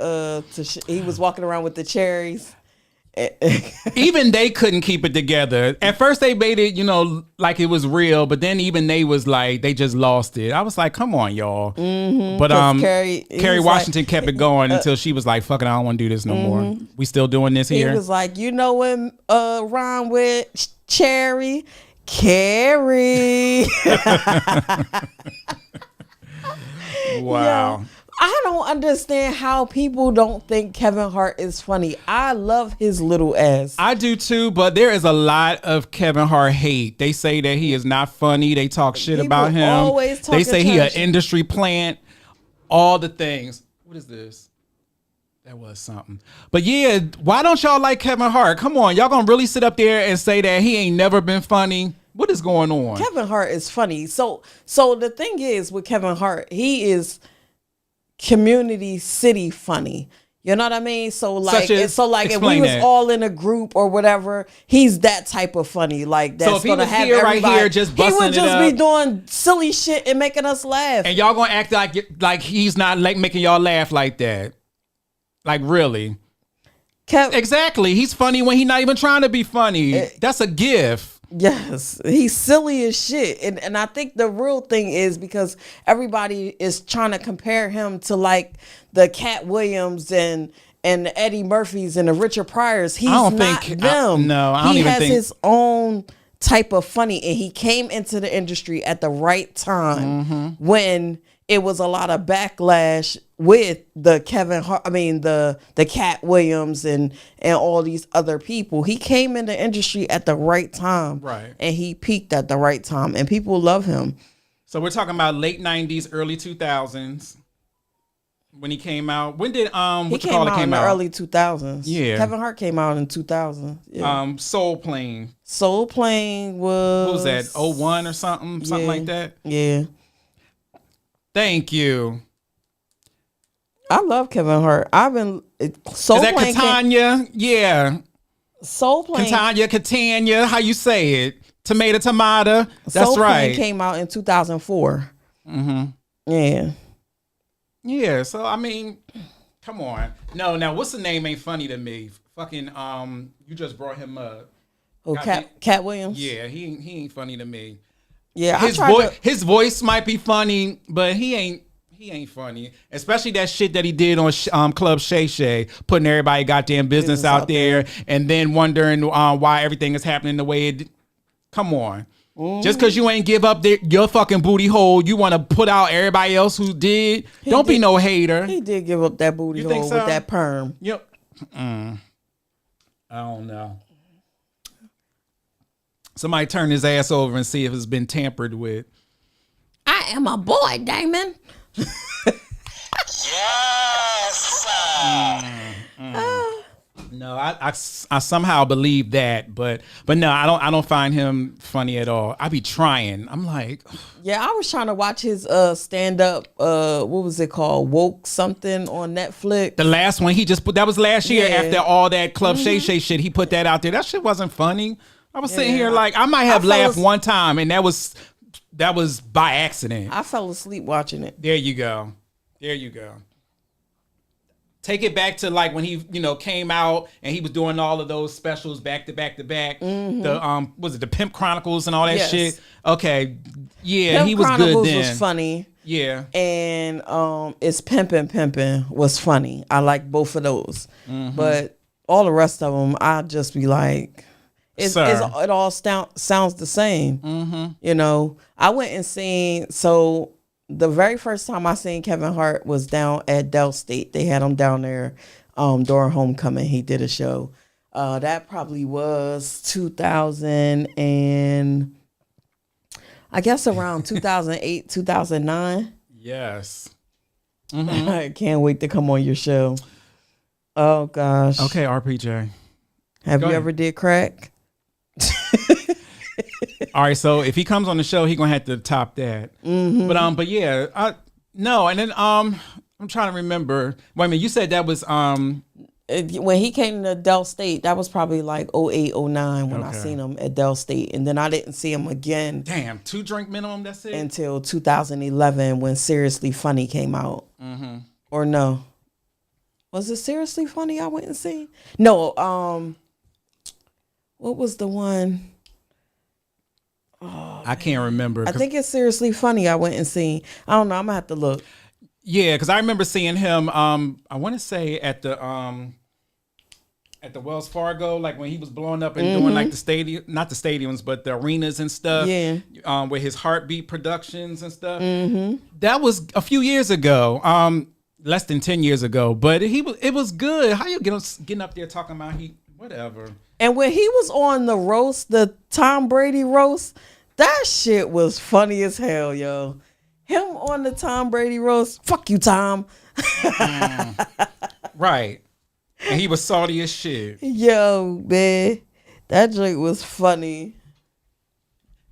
he was walking around with the cherries. Even they couldn't keep it together. At first they made it, you know, like it was real, but then even they was like, they just lost it. I was like, come on, y'all. But 'Cause Kerry was Washington like- kept it going until she was like, fuck it, I don't want to do this no more. We still doing this He here? was like, you know when rhyme with cherry, Carrie. Wow. Yo, I don't understand how people don't think Kevin Hart is funny. I love his little ass. I do too, but there is a lot of Kevin Hart hate. They say that he is not funny. They talk shit People about him. always They talking say he an trash. industry plant. All the things. What is this? That was something. But yeah, why don't y'all like Kevin Hart? Come on, y'all gonna really sit up there and say that he ain't never been funny? What is going on? Kevin Hart is funny. So the thing is with Kevin Hart, he is community city funny. You know what I mean? So like, as- if we explain was that. all in a group or whatever, he's that type of funny. Like that's if he gonna was have here, right everybody. here, just he busting would it just up. be doing silly shit and making us laugh. And y'all gonna act like he's not like making y'all laugh like that. Like really. Exactly. He's funny when he's not even trying to be funny. That's a gift. Yes, he's silly as shit. And I think the real thing is because everybody is trying to compare him to like the Cat Williams and the Eddie Murphys and the Richard Pryors. He's don't not think- them. I don't he even has think- his own type of funny, and he came into the industry at the right time Mm-hmm. when it was a lot of backlash with the Kevin Hart, the Cat Williams and all these other people. He came in the industry at the right time. Right. And he peaked at the right time, and people love him. So we're talking about late 90s, early 2000s when he came out. When did He what you came call it out came in the out? early 2000s. Yeah. Kevin Hart came out in 2000. Yeah. Soul Plane. Soul Plane was... What was that? 01 or something Yeah. like that. Yeah. Thank you. I love Kevin Hart. I've been... Soul Is that Plane Catania? Yeah. Soul Plane... Catania, how you say it? Tomato. That's Soul Plane right. came out in 2004. Mm-hmm. Yeah. Yeah, so I mean, come on. No, now what's the name ain't funny to me. Fucking you just brought him up. Oh, Goddamn- Cat Williams? Yeah, he ain't funny to me. Yeah, His voice might be funny, but he ain't funny. Especially that shit that he did on Club Shay Shay, putting everybody goddamn business out there, and then wondering why everything is happening the way it. Come on. Just because you ain't give up your fucking booty hole, you want to put out everybody else who did. Don't be no hater. He did give up that booty You think hole so? with that perm. Yep. I don't know. Somebody turn his ass over and see if it's been tampered with. I am a boy, Damon. Yes, sir. No, I somehow believe that, but no, I don't find him funny at all. I be trying. I'm like, Yeah, I was trying to watch his stand up. What was it called? Woke something on Netflix. the last one he just put, that was last year Yeah. after all that Club Shay Shay shit. He put that out there. That shit wasn't funny. I was sitting Yeah. here like I might have fell laughed as- one time, and that was by accident. I fell asleep watching it. There you go. There you go. Take it back to like when he, came out and he was doing all of those specials back to back to back. The was it the Pimp Chronicles and all that Yes. shit? Okay. Yeah, Pimp he was Chronicles good then. was funny. Yeah. And it's Pimpin' was funny. I like both of those. But all the rest of them, I just be like, it all sounds the same. I went and seen, so the very first time I seen Kevin Hart was down at Dell State. They had him down there during homecoming. He did a show. That probably was 2000 and I guess around 2008, 2009. Yes. I can't wait to come on your show. Oh gosh. Okay, RPJ. Have Go you ahead. ever did crack? All right, so if he comes on the show, he gonna have to top that. But yeah, no, and then I'm trying to remember. Wait a minute, you said that was When he came to Dell State, that was probably like 08, 09 when I Okay. seen him at Dell State. And then I didn't see him again damn 2 drink minimum. That's it. until 2011 when Seriously Funny came out. Or no. Was it Seriously Funny I went and seen? No, what was the one? I can't remember. I think it's Seriously Funny I went and seen. I don't know. I'm going to have to look. Yeah, because I remember seeing him. I want to say at the Wells Fargo, like when he was blowing up and doing like the stadium, not the stadiums, but the arenas and stuff. Yeah. With his Heartbeat Productions and stuff. That was a few years ago. Less than 10 years ago, but it was good. How you getting up there talking about whatever. And when he was on the roast, the Tom Brady roast, that shit was funny as hell, yo. Him on the Tom Brady roast, fuck you, Tom. Right. And he was salty as shit. Yo, man, that joke was funny.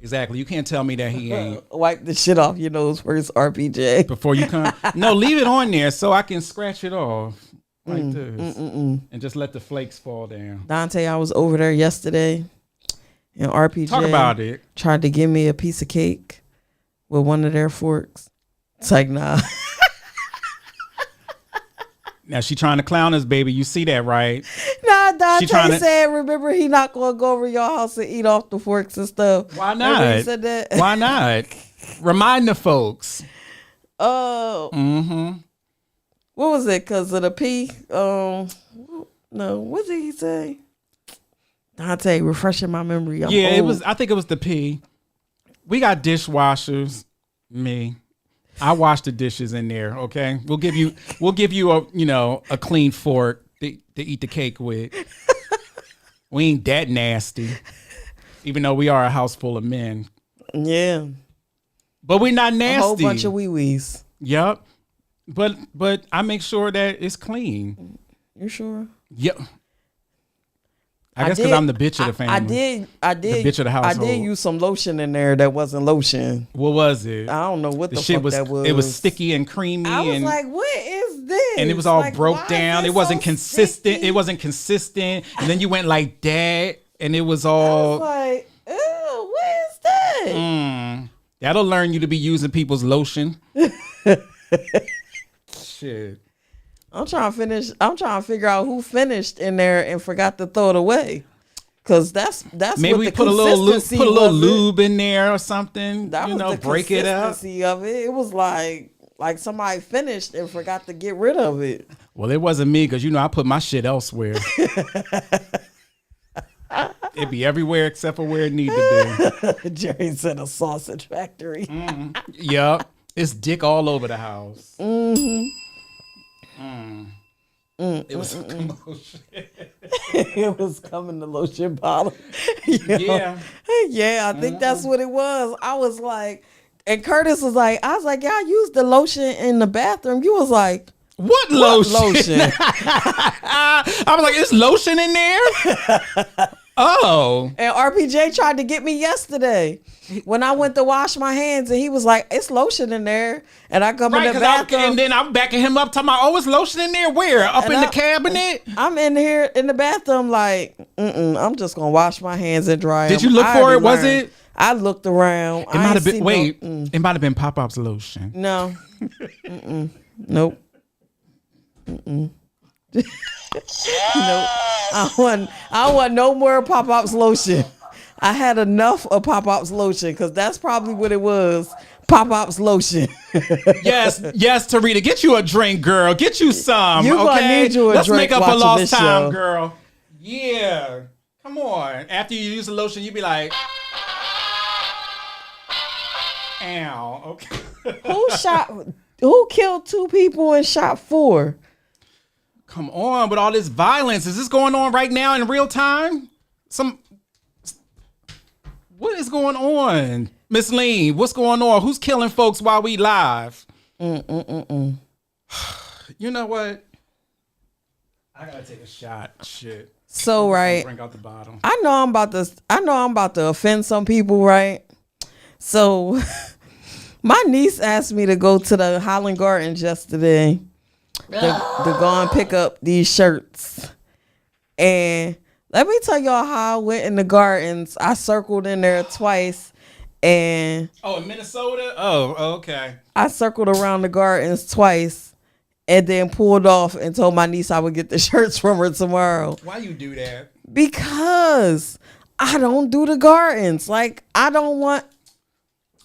Exactly. You can't tell me that he ain't. Wipe the shit off your nose first, RPJ. Before you come. No, leave it on there so I can scratch it off like this. And just let the flakes fall down. Dante, I was over there yesterday, and RPJ Talk about it. tried to give me a piece of cake with one of their forks. It's like, nah. Now she trying to clown us, baby. You see that, right? Nah, Dante tryna- said, remember, he not going to go over your house and eat off the forks and stuff. Why Remember he not? said that? Why not? Remind the folks. Oh, what was it? Because of the pee? No, what did he say? Dante, refreshing my memory. I'm Yeah, it old. was. I think it was the P. We got dishwashers. Me, I wash the dishes in there. Okay, we'll give you a clean fork to eat the cake with. We ain't that nasty, even though we are a house full of men. Yeah. But we're not A nasty. whole bunch of wee-wees. Yep. But I make sure that it's clean. You sure? Yep. I guess because I'm the bitch of the family. I did. The bitch of the I household. did use some lotion in there that wasn't lotion. What was it? I don't know what the shit fuck was. that was. It was sticky and creamy. I was and like, what is this? and it was all Like, why broke is down. this It wasn't so consistent. sticky? It wasn't consistent. And then you went like that, and it was I all. was like, ew, what is that? That'll learn you to be using people's lotion. Shit. I'm trying to figure out who finished in there and forgot to throw it away. Cause that's Maybe what we the put a little consistency lube, was it. lube in there or something. That was the break it up. consistency of it. It was like somebody finished and forgot to get rid of it. Well, it wasn't me because I put my shit elsewhere. It'd be everywhere except for where it needed to be. Jerry said a sausage factory. Yup. It's dick all over the house. It was a commotion. It was coming to lotion bottle. Yo. Yeah. Yeah, I think that's what it was. I was like, and Curtis was like, y'all used the lotion in the bathroom. You was like, What lotion? lotion? I was like, is lotion in there? Oh. And RPJ tried to get me yesterday when I went to wash my hands, and he was like, "It's lotion in there." And I come Right, in the because bathroom, and then I'm backing him up talking about, oh, it's lotion in there? Where? Up And in the I- cabinet? I'm in here in the bathroom like, I'm just gonna wash my hands and dry. Did them. you look I for already it? Was learned. it? I looked around. It might have been, wait, it might have been Pop-Up's lotion. No. Nope. Nope. I want no more Pop-Ups lotion. I had enough of Pop-Ups lotion because that's probably what it was. Pop-Ups lotion. Yes, Tarita, get you a drink, girl. Get you some. You gonna okay? need you a Let's drink make up for watching lost this time, show. girl. Yeah. Come on. After you use the lotion, you be like, ow. Okay. Who killed 2 people and shot 4? Come on, with all this violence. Is this going on right now in real time? What is going on? Miss Lean, what's going on? Who's killing folks while we live? You know what? I gotta take a shot. Shit. So right. Bring out the bottle. I know I'm about to offend some people, right? So my niece asked me to go to the Highland Gardens yesterday to go and pick up these shirts. And let me tell y'all how I went in the gardens. I circled in there twice, and Oh, in Minnesota? Oh, okay. I circled around the gardens twice and then pulled off and told my niece I would get the shirts from her tomorrow. Why you do that? Because I don't do the gardens. Like, I don't want...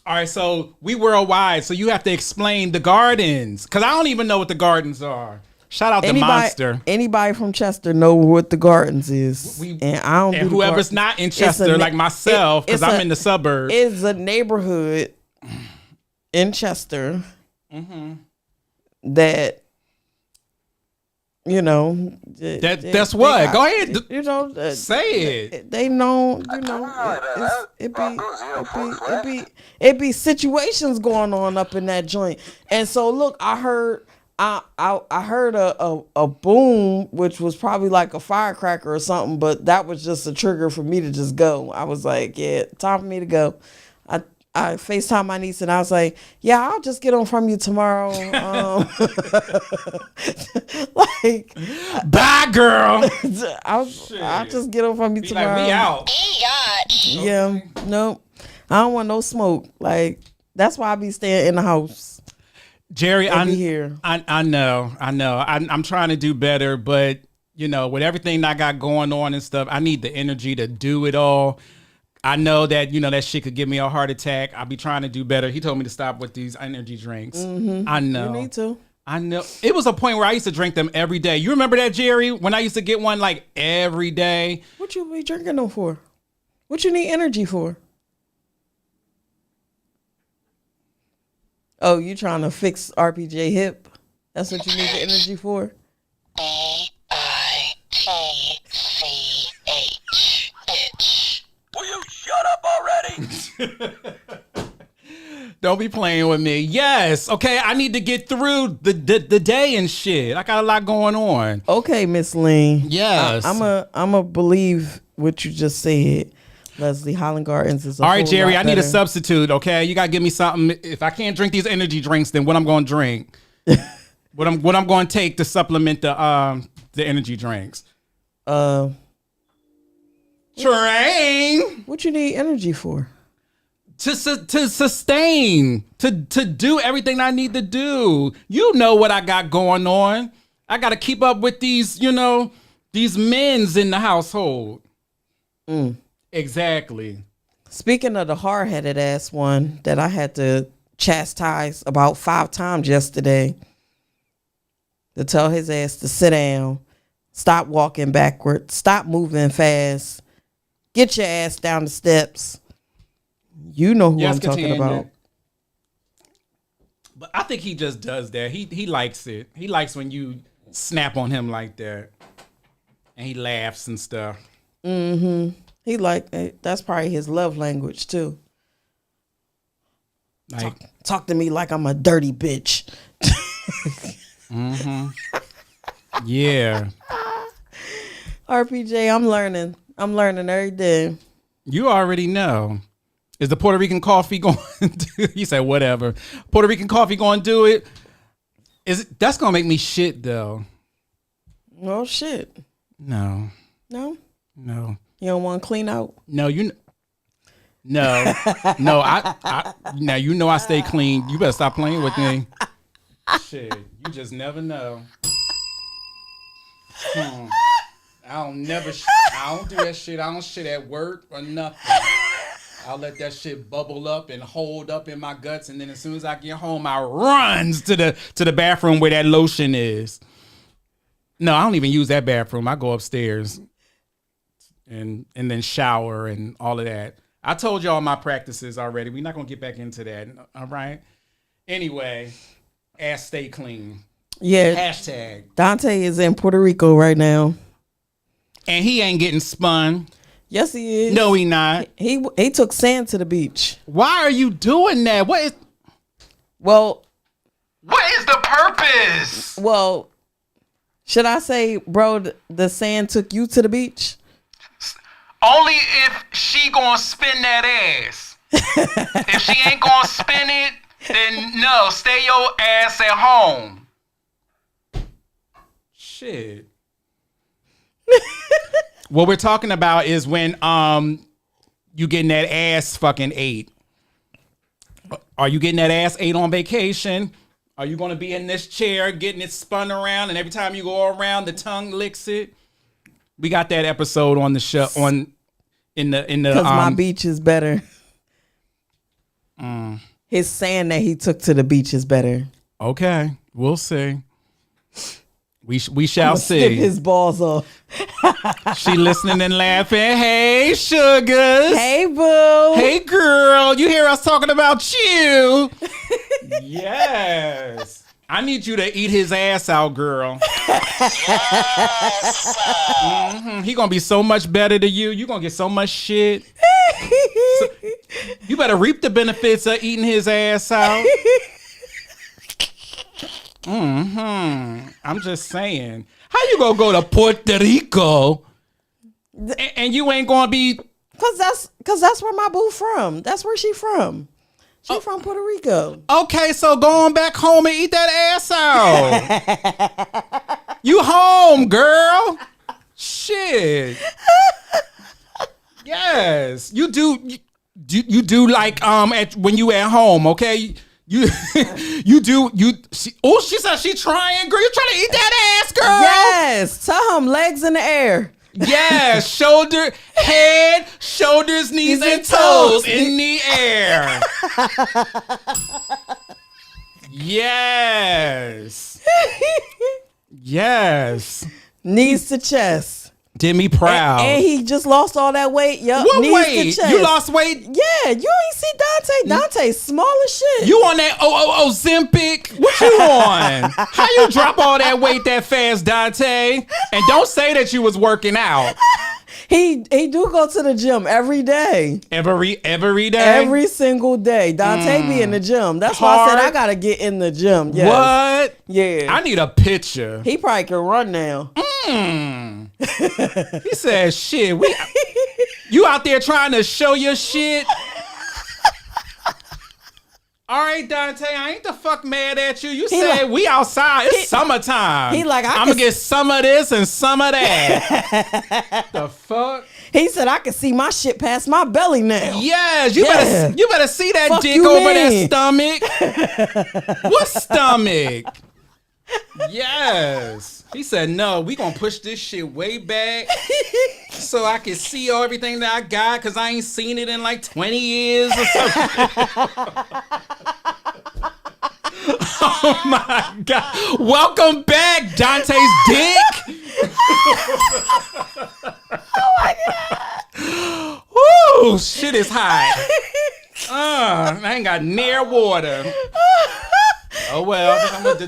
All right, so we worldwide, so you have to explain the gardens, because I don't even know what the gardens are. Shout out to Monster. Anybody from Chester know what the gardens is. And I don't do And the whoever's gardens. not in It's a Chester, na- like myself, because it's I'm a- in the suburbs. It's a neighborhood in Chester that, you know... That's what. Go ahead. You know... Say it. They know, you know, it be situations going on up in that joint. And so look, I heard a boom, which was probably like a firecracker or something, but that was just a trigger for me to just go. I was like, yeah, time for me to go. I FaceTime my niece and I was like, yeah, I'll just get them from you tomorrow. Like, Bye, girl. I'll just get them from you Be tomorrow. like, we out. Hey, God. Yeah, no, I don't want no smoke. Like, that's why I be staying in the house. Jerry, I be here. I know. I'm trying to do better, but you know, with everything I got going on and stuff, I need the energy to do it all. I know that, you know, that shit could give me a heart attack. I'll be trying to do better. He told me to stop with these energy drinks. I know. You need to. I know. It was a point where I used to drink them every day. You remember that, Jerry? When I used to get one like every day. What you be drinking them for? What you need energy for? Oh, you trying to fix RPJ hip? That's what you need the energy for? B-I-T-C-H. Bitch. Will you shut up already? Don't be playing with me. Yes. Okay, I need to get through the day and shit. I got a lot going on. Okay, Miss Lean. Yes. I'm a believe what you just said. Leslie, Highland Gardens is a All right, whole Jerry, lot I need a better. substitute, okay? You got to give me something. If I can't drink these energy drinks, then what I'm going to drink? what I'm going to take to supplement the energy drinks? Train What you need energy for? to sustain, to do everything I need to do. You know what I got going on. I got to keep up with these, you know, these men's in the household. Exactly. Speaking of the hard-headed ass one that I had to chastise about 5 times yesterday, to tell his ass to sit down, stop walking backwards, stop moving fast, get your ass down the steps. You know who Yes, I'm talking continue. about. But I think he just does that. He likes it. He likes when you snap on him like that, and he laughs and stuff. He that's probably his love language too. Like, Talk to me like I'm a dirty bitch. Mm-hmm. Yeah. RPJ, I'm learning. I'm learning every day. You already know. Is the Puerto Rican coffee going to do it? You said whatever. Puerto Rican coffee going to do it? That's going to make me shit, though. Oh, shit. No. No? No. You don't want to clean out? No, no. No, now you know I stay clean. You better stop playing with me. Shit, you just never know. I don't do that shit. I don't shit at work or nothing. I'll let that shit bubble up and hold up in my guts, and then as soon as I get home, I runs to the bathroom where that lotion is. No, I don't even use that bathroom. I go upstairs and then shower and all of that. I told y'all my practices already. We're not gonna get back into that. All right. Anyway, ass stay clean. Yeah. Hashtag. Dante is in Puerto Rico right now. And he ain't getting spun. Yes, he is. No, he not. He took sand to the beach. Why are you doing that? What is the purpose? Well, should I say, bro, the sand took you to the beach? Only if she gonna spin that ass. If she ain't gonna spin it, then no, stay your ass at home. Shit. What we're talking about is when you getting that ass fucking ate. Are you getting that ass ate on vacation? Are you gonna be in this chair getting it spun around, and every time you go around, the tongue licks it? We got that episode on the show in the because my beach is better. His sand that he took to the beach is better. Okay, we'll see. We shall see. Skip his balls off. She listening and laughing. Hey, sugars. Hey, boo. Hey, girl. You hear us talking about you? Yes. I need you to eat his ass out, girl. He gonna be so much better to you. You gonna get so much shit. You better reap the benefits of eating his ass out. I'm just saying. How you gonna go to Puerto Rico and you ain't gonna be? Cause that's where my boo from. That's where she from. She from Puerto Rico. Okay, so go on back home and eat that ass out. You home, girl. Shit. Yes, you do. You do like when you at home. Okay, you do. She said she trying, girl. You trying to eat that ass, girl? Yes. Tell him legs in the air. Yeah, head, shoulders, knees, and toes in the air. Yes. Yes. Knees to chest. Did me proud. And he just lost all that weight. Yup. What knees weight? to chest. You lost weight? Yeah, you ain't see Dante. Dante's small as shit. You on that Ozempic? What you on? How you drop all that weight that fast, Dante? And don't say that you was working out. He do go to the gym every day. Every day? Every single day. Dante be in the gym. That's why I said I gotta get in the gym. Yes. What? Yeah. I need a picture. He probably can run now. He said, shit, you out there trying to show your shit? All right, Dante, I ain't the fuck mad at you. You said we outside. It's summertime. He like, I'm going to get some of this and some of that. The fuck? He said, I can see my shit past my belly now. Yes, you better see that Fuck dick you over mean? that stomach. What stomach? Yes. He said, no, we gonna push this shit way back so I can see everything that I got because I ain't seen it in like 20 years or something. Oh my God. Welcome back, Dante's dick. Oh my God. Woo, shit is hot. I ain't got near water. Oh well, I'm gonna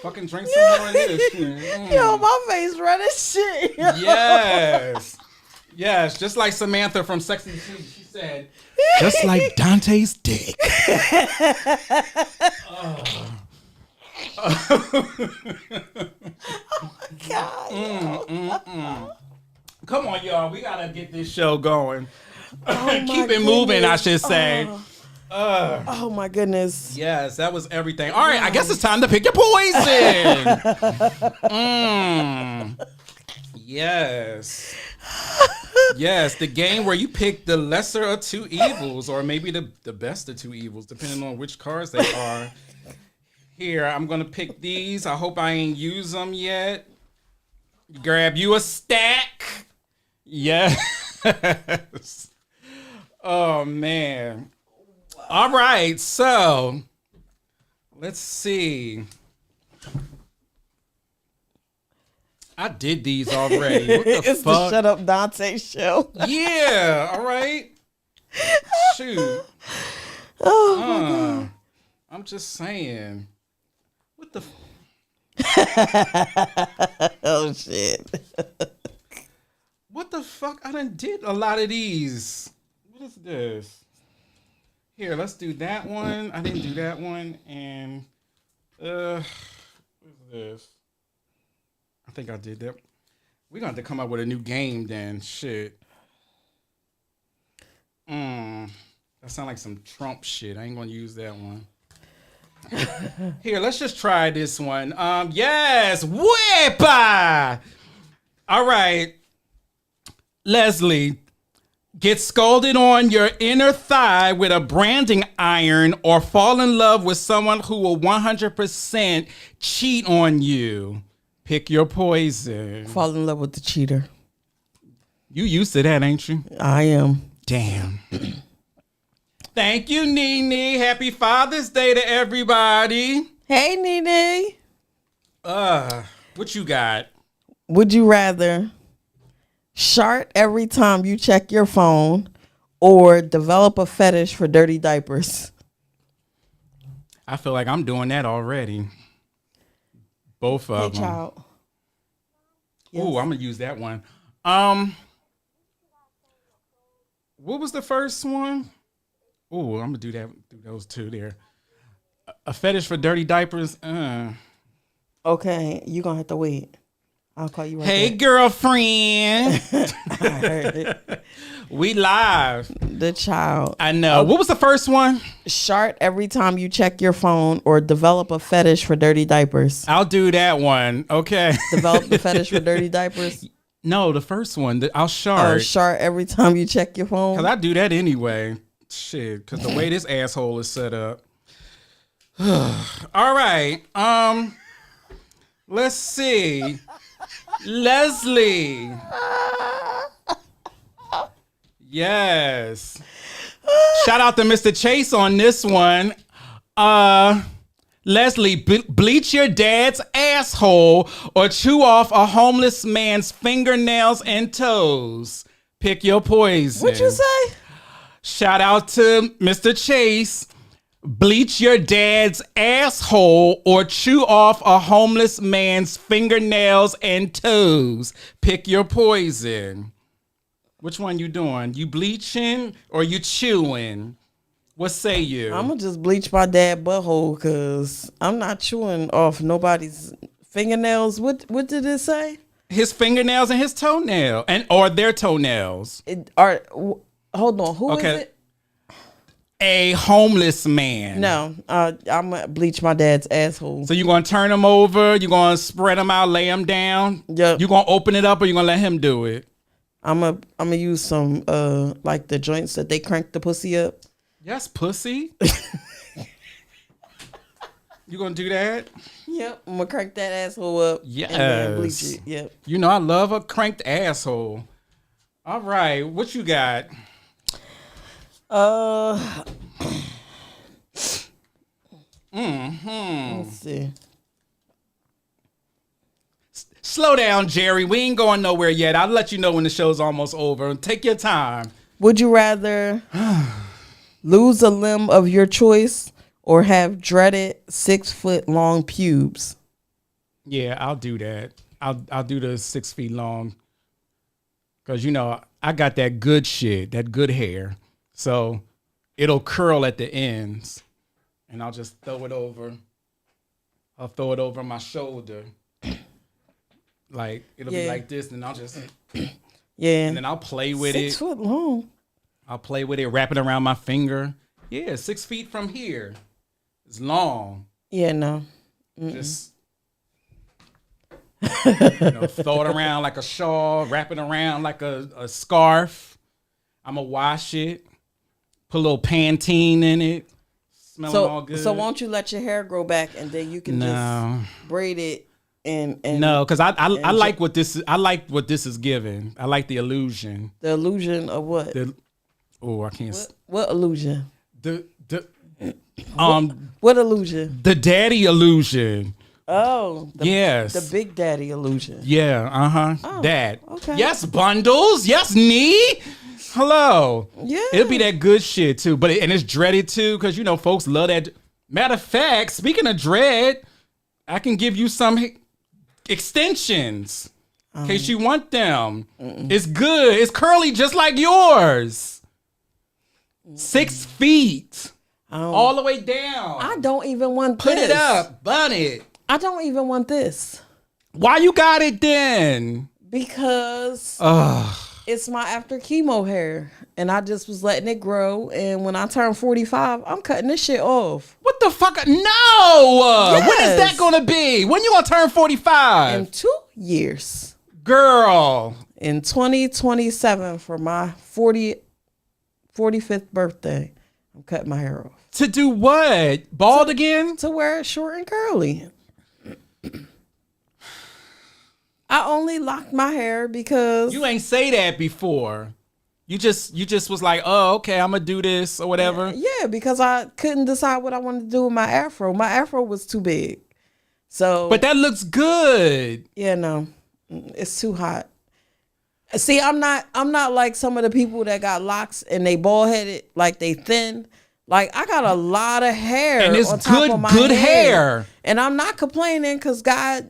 fucking drink some more of this shit. Yo, my face red as shit. Yo. Yes, just like Samantha from Sex and the City. She said, just like Dante's dick. God. Come on, y'all. We gotta get this show going. Oh, Keep my it moving, I goodness. should say. Oh my goodness. Yes, that was everything. All right, I guess it's time to pick your poison. Yes. Yes, the game where you pick the lesser of two evils, or maybe the best of two evils, depending on which cards they are. Here, I'm going to pick these. I hope I ain't used them yet. Grab you a stack. Yes. Oh, man. All right, so let's see. I did these already. What the It's fuck? the Shut Up Dante show. Yeah, all right. Shoot. Oh, my God. I'm just saying. What the Oh, shit. What the fuck? I done did a lot of these. What is this? Here, let's do that one. I didn't do that one. And what is this? I think I did that. We're gonna have to come up with a new game then. Shit. That sounds like some Trump shit. I ain't gonna use that one. Here, let's just try this one. Yes, Wepa! All right. Leslie, get scalded on your inner thigh with a branding iron or fall in love with someone who will 100% cheat on you. Pick your poison. Fall in love with the cheater. You used to that, ain't you? I am. Damn. Thank you, Nene. Happy Father's Day to everybody. Hey, Nene. What you got? Would you rather shart every time you check your phone or develop a fetish for dirty diapers? I feel like I'm doing that already. Both Hey, of them. child. Ooh, I'm gonna use that one. What was the first one? Ooh, I'm gonna do that. Do those two there. A fetish for dirty diapers. Okay, you're going to have to wait. I'll call you right Hey, back. girlfriend. I heard it. We live. The child. I know. What was the first one? Shart every time you check your phone or develop a fetish for dirty diapers. I'll do that one. Okay. Develop the fetish for dirty diapers. No, the first one. I'll Or shard. shart every time you check your phone. Cause I do that anyway. Shit. Cause the way this asshole is set up. All right. Let's see. Leslie. Yes. Shout out to Mr. Chase on this one. Leslie, bleach your dad's asshole or chew off a homeless man's fingernails and toes. Pick your poison. What'd you say? Shout out to Mr. Chase. Bleach your dad's asshole or chew off a homeless man's fingernails and toes. Pick your poison. Which one you doing? You bleaching or you chewing? What say you? I'm going to just bleach my dad butthole because I'm not chewing off nobody's fingernails. What did it say? His fingernails and his toenail or their toenails. Hold on. Who is it? A homeless man. No, I'm going to bleach my dad's asshole. So you gonna turn him over? You gonna spread him out, lay him down? Yep. You gonna open it up or you gonna let him do it? I'm gonna use some like the joints that they crank the pussy up. Yes, pussy. You gonna do that? Yep, I'm gonna crank that asshole up. And then bleach Yes. it. Yep. You know I love a cranked asshole. All right, what you got? Let's see. Slow down, Jerry. We ain't going nowhere yet. I'll let you know when the show's almost over. Take your time. Would you rather lose a limb of your choice or have dreaded 6 foot long pubes? Yeah, I'll do that. I'll do the 6 feet long. Cause you know I got that good shit, that good hair. So it'll curl at the ends, and I'll just throw it over. I'll throw it over my shoulder. Like it'll be Yeah. like this, and I'll just Yeah. and then I'll play with 6 it. foot long. I'll play with it, wrap it around my finger. Yeah, 6 feet from here. It's long. Yeah, no. Just throw it around like a shawl, wrap it around like a scarf. I'ma wash it, put a little Pantene in it, smelling all good. So won't you let your hair grow back and then you can No. just braid it and No, because I like what this is. I like what this is giving. I like the illusion. the illusion of what? I can't. What illusion? The What illusion? the daddy illusion. Oh, Yes. the Big Daddy illusion. Yeah. Oh, That. okay. Yes, bundles. Yes, knee. Hello. Yeah. It'll be that good shit too, but and it's dreaded too because folks love that. Matter of fact, speaking of dread, I can give you some extensions in case you want them. It's good. It's curly just like yours. 6 feet all the way down. I don't even want Put this. it up, bun it. I don't even want this Why you got it then? because Ugh. it's my after chemo hair, and I just was letting it grow. And when I turn 45, I'm cutting this shit off. What the fuck? No. When is that Yes. gonna be? When you gonna turn 45? In 2 years, Girl. in 2027, for my 45th birthday, I'm cutting my hair off To do what? Bald again? to wear it short and curly. I only locked my hair because You ain't say that before. You just was like, oh, okay, I'm gonna do this or whatever. yeah, because I couldn't decide what I wanted to do with my afro. My afro was too big, so But that looks good. yeah, no, it's too hot. See, I'm not like some of the people that got locks and they bald headed, like they thin. Like I got a lot of hair, And it's on top good- of my good head. hair. And I'm not complaining because God,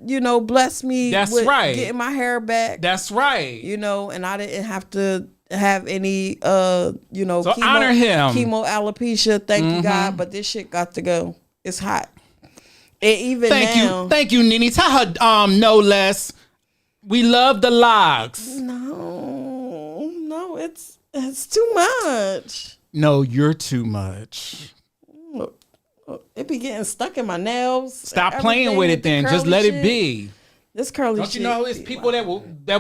blessed me. That's with right. getting my hair back. That's right. And I didn't have to have any, chemo, honor him. chemo alopecia. Thank you, God. But this shit got to go. It's hot. And even now, Thank you, Nene. Tell her no less. We love the locks. no, it's too much. No, you're too much. It be getting stuck in my nails. Stop playing with it then. Just let it be. This curly Don't shit. you know it's be people that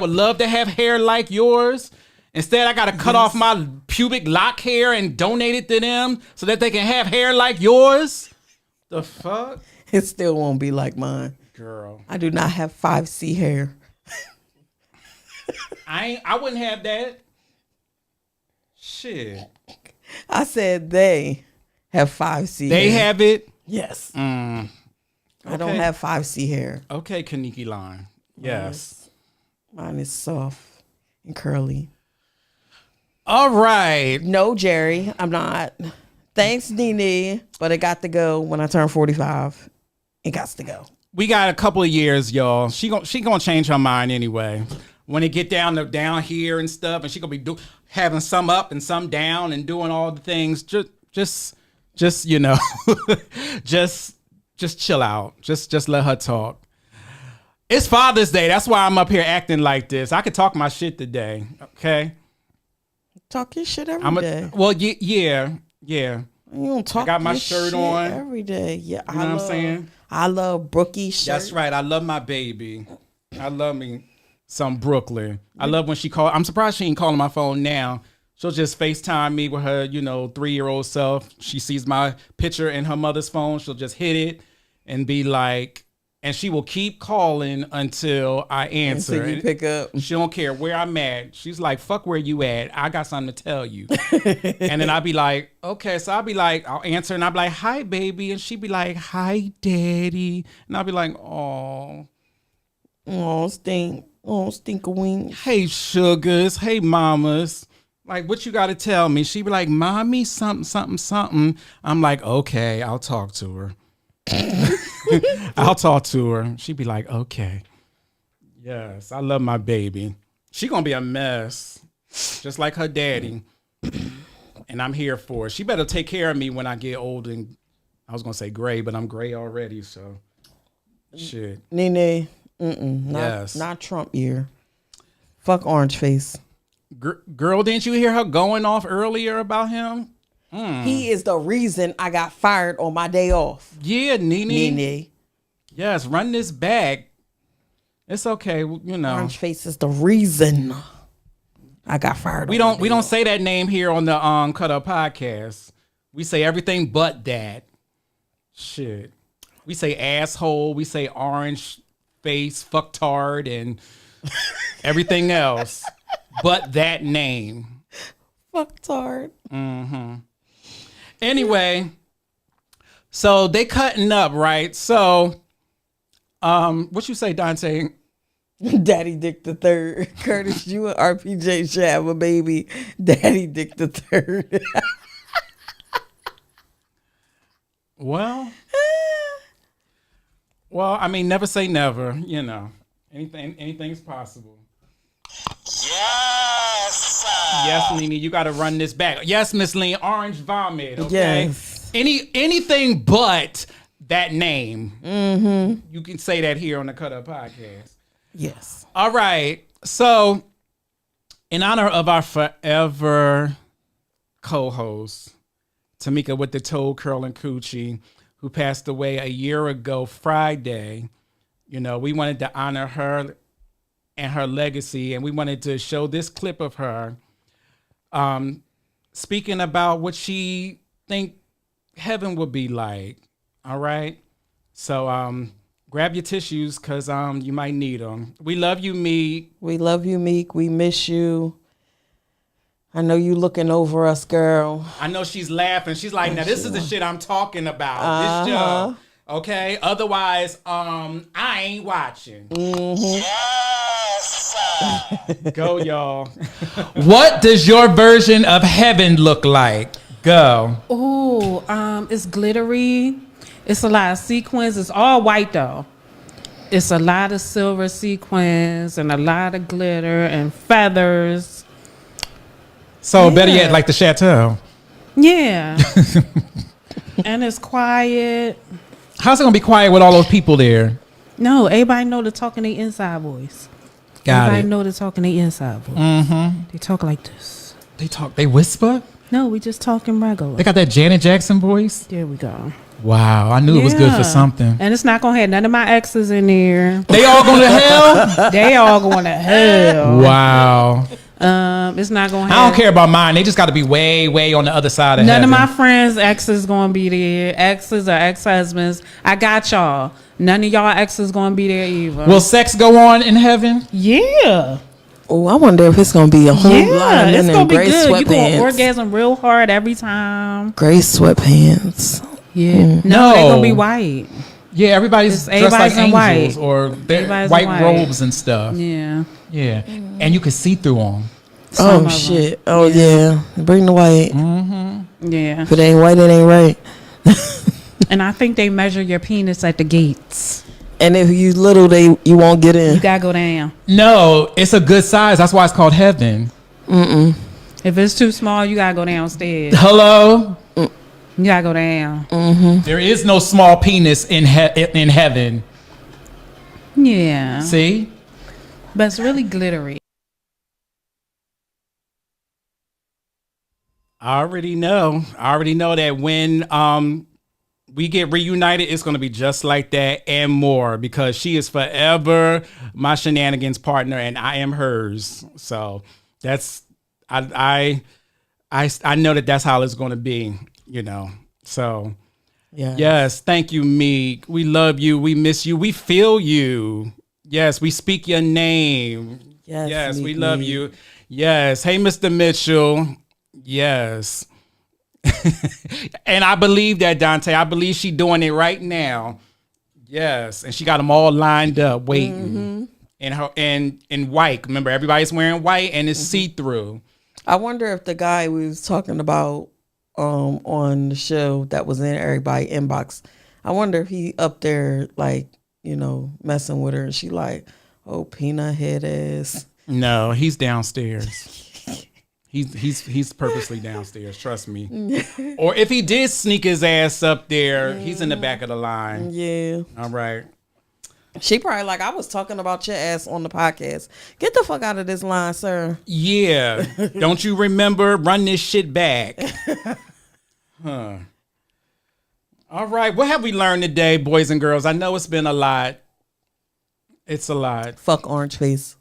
would love to have hair like yours? Instead, I gotta cut off my pubic lock hair and donate it to them so that they can have hair like yours. The fuck? It still won't be like mine. Girl. I do not have 5C hair. I wouldn't have that. Shit. I said they have 5C They hair. have it. Yes. Mm. I don't Okay. have 5C hair. Okay, Kaniki line. Yes. Mine is soft and curly. All right. No, Jerry, I'm not. Thanks, Nene, but it got to go when I turn 45. It got to go. We got a couple of years, y'all. She gonna change her mind anyway. When it get down here and stuff, and she gonna be having some up and some down and doing all the things. Just just chill out. Just let her talk. It's Father's Day. That's why I'm up here acting like this. I could talk my shit today. Okay. Talk your shit every day. Well, yeah. You don't talk. I got my your shirt shit on. every day. Yeah, You know what I'm saying? I love Brookie shirt. That's right. I love my baby. I love me some Brooklyn. I love when she call. I'm surprised she ain't calling my phone now. She'll just FaceTime me with her, 3-year-old self. She sees my picture in her mother's phone. She'll just hit it and be like, and she will keep calling until I answer. Until you pick up. She don't care where I'm at. She's like, fuck where you at. I got something to tell you. And then I'll be like, okay. So I'll be like, I'll answer and I'll be like, hi, baby. And she'd be like, hi, daddy. And I'll be like, oh. Oh, stinker wings. Hey, sugars. Hey, mamas. Like, what you got to tell me? She'd be like, mommy, something. I'm like, okay, I'll talk to her. I'll talk to her. She'd be like, okay. Yes, I love my baby. She gonna be a mess, just like her daddy. And I'm here for it. She better take care of me when I get old and I was gonna say gray, but I'm gray already. So Shit. Nene. Yes. Not Trump year. Fuck orange face. Girl, didn't you hear her going off earlier about him? He is the reason I got fired on my day off. Yeah, Nene. Nene. Yes, run this back. It's okay, you know. Orange face is the reason I got fired. We don't say that name here on the Cut Up podcast. We say everything but that. Shit. We say asshole, we say orange face, fucktard, and everything else but that name. Fucktard. Anyway, so they cutting up, right? So what you say, Dante? Daddy Dick the Third. Curtis, you and RPJ should have a baby. Daddy Dick the Third. Well, I mean, never say never, you know. Anything's possible. Yes. Yes, Nene, you got to run this back. Yes, Miss Lean, orange vomit. Okay. Yes. Anything but that name. You can say that here on the Cut Up podcast. Yes. All right. So, in honor of our forever co-host, Tamika with the Toe Curling Coochie, who passed away a year ago Friday, you know, we wanted to honor her and her legacy, and we wanted to show this clip of her speaking about what she think heaven would be like. All right. So grab your tissues because you might need them. We love you, Meek. We love you, Meek. We miss you. I know you looking over us, girl. I know she's laughing. She's like, now this is the shit I'm talking about. This show. Okay. Otherwise, I ain't watching. Yes. Go, y'all. What does your version of heaven look like? Go. Ooh, it's glittery. It's a lot of sequins. It's all white though. It's a lot of silver sequins and a lot of glitter and feathers. So better yet, like the chateau. Yeah. And it's quiet. How's it gonna be quiet with all those people there? No, everybody know to talk in their inside voice. Everybody know to talk in their inside voice. They talk like this. They whisper? No, we just talking regular. They got that Janet Jackson voice? There we go. Wow, I knew it was good for Yeah. something. And it's not gonna have none of my exes in there. They all going to hell? They all going to hell. Wow. It's not gonna have. I don't care about mine. They just got to be way, way on the other side of None heaven. of my friends' exes gonna be there. Exes or ex-husbands. I got y'all. None of y'all exes gonna be there either. Will sex go on in heaven? Yeah. Oh, I wonder if it's gonna be a whole lot Yeah, of it's men gonna in be gray good. You gonna sweatpants. orgasm real hard every time. Gray sweatpants. Yeah. No, they gonna be white. Yeah, everybody's dressed everybody's like in angels white. or they're Everybody's in white white. robes and stuff. Yeah. Yeah. And you can see through them. Some Oh of 'em. shit. Oh yeah. Bring the white. Yeah. If it ain't white, it ain't right. And I think they measure your penis at the gates. And if you little, you won't get in. You gotta go down. No, it's a good size. That's why it's called heaven. If it's too small, you gotta go downstairs. Hello? You gotta go down. There is no small penis in heaven. Yeah. See? But it's really glittery. I already know that when we get reunited, it's going to be just like that and more because she is forever my shenanigans partner and I am hers. So that's I know that's how it's going to be, you know. So yes, thank you, Meek. We love you. We miss you. We feel you. Yes, we speak your name. Yes, we Meek, love Meek. you. Yes. Hey, Mr. Mitchell. Yes. And I believe that, Dante. I believe she doing it right now. Yes. And she got them all lined up waiting. And her and in white. Remember, everybody's wearing white and it's see-through. I wonder if the guy we was talking about on the show that was in everybody inbox, I wonder if he up there like, you know, messing with her and she like, oh, peanut head ass. No, he's downstairs. He's purposely downstairs, trust me. Or if he did sneak his ass up there, he's in the back of the line. Yeah. All right. She probably like, I was talking about your ass on the podcast. Get the fuck out of this line, sir. Yeah. Don't you remember? Run this shit back. Huh. All right. What have we learned today, boys and girls? I know it's been a lot. It's a lot. Fuck Orange Face.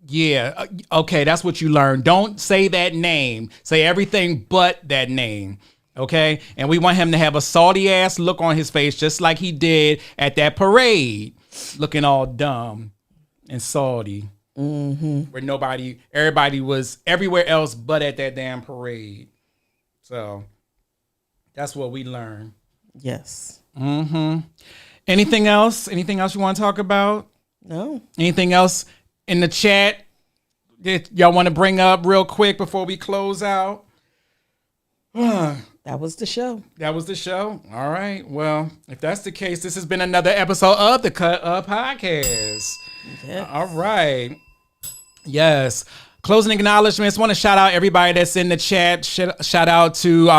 Yeah. Okay, that's what you learned. Don't say that name. Say everything but that name. Okay? And we want him to have a salty ass look on his face just like he did at that parade, looking all dumb and salty. Where everybody was everywhere else but at that damn parade. So that's what we learned. Yes. Anything else? Anything else you want to talk about? No. Anything else in the chat that y'all want to bring up real quick before we close out? That was the show. That was the show. All right. Well, if that's the case, this has been another episode of the Cut Up Podcast. Yes. All right. Yes. Closing acknowledgments. Want to shout out everybody that's in the chat. Shout out to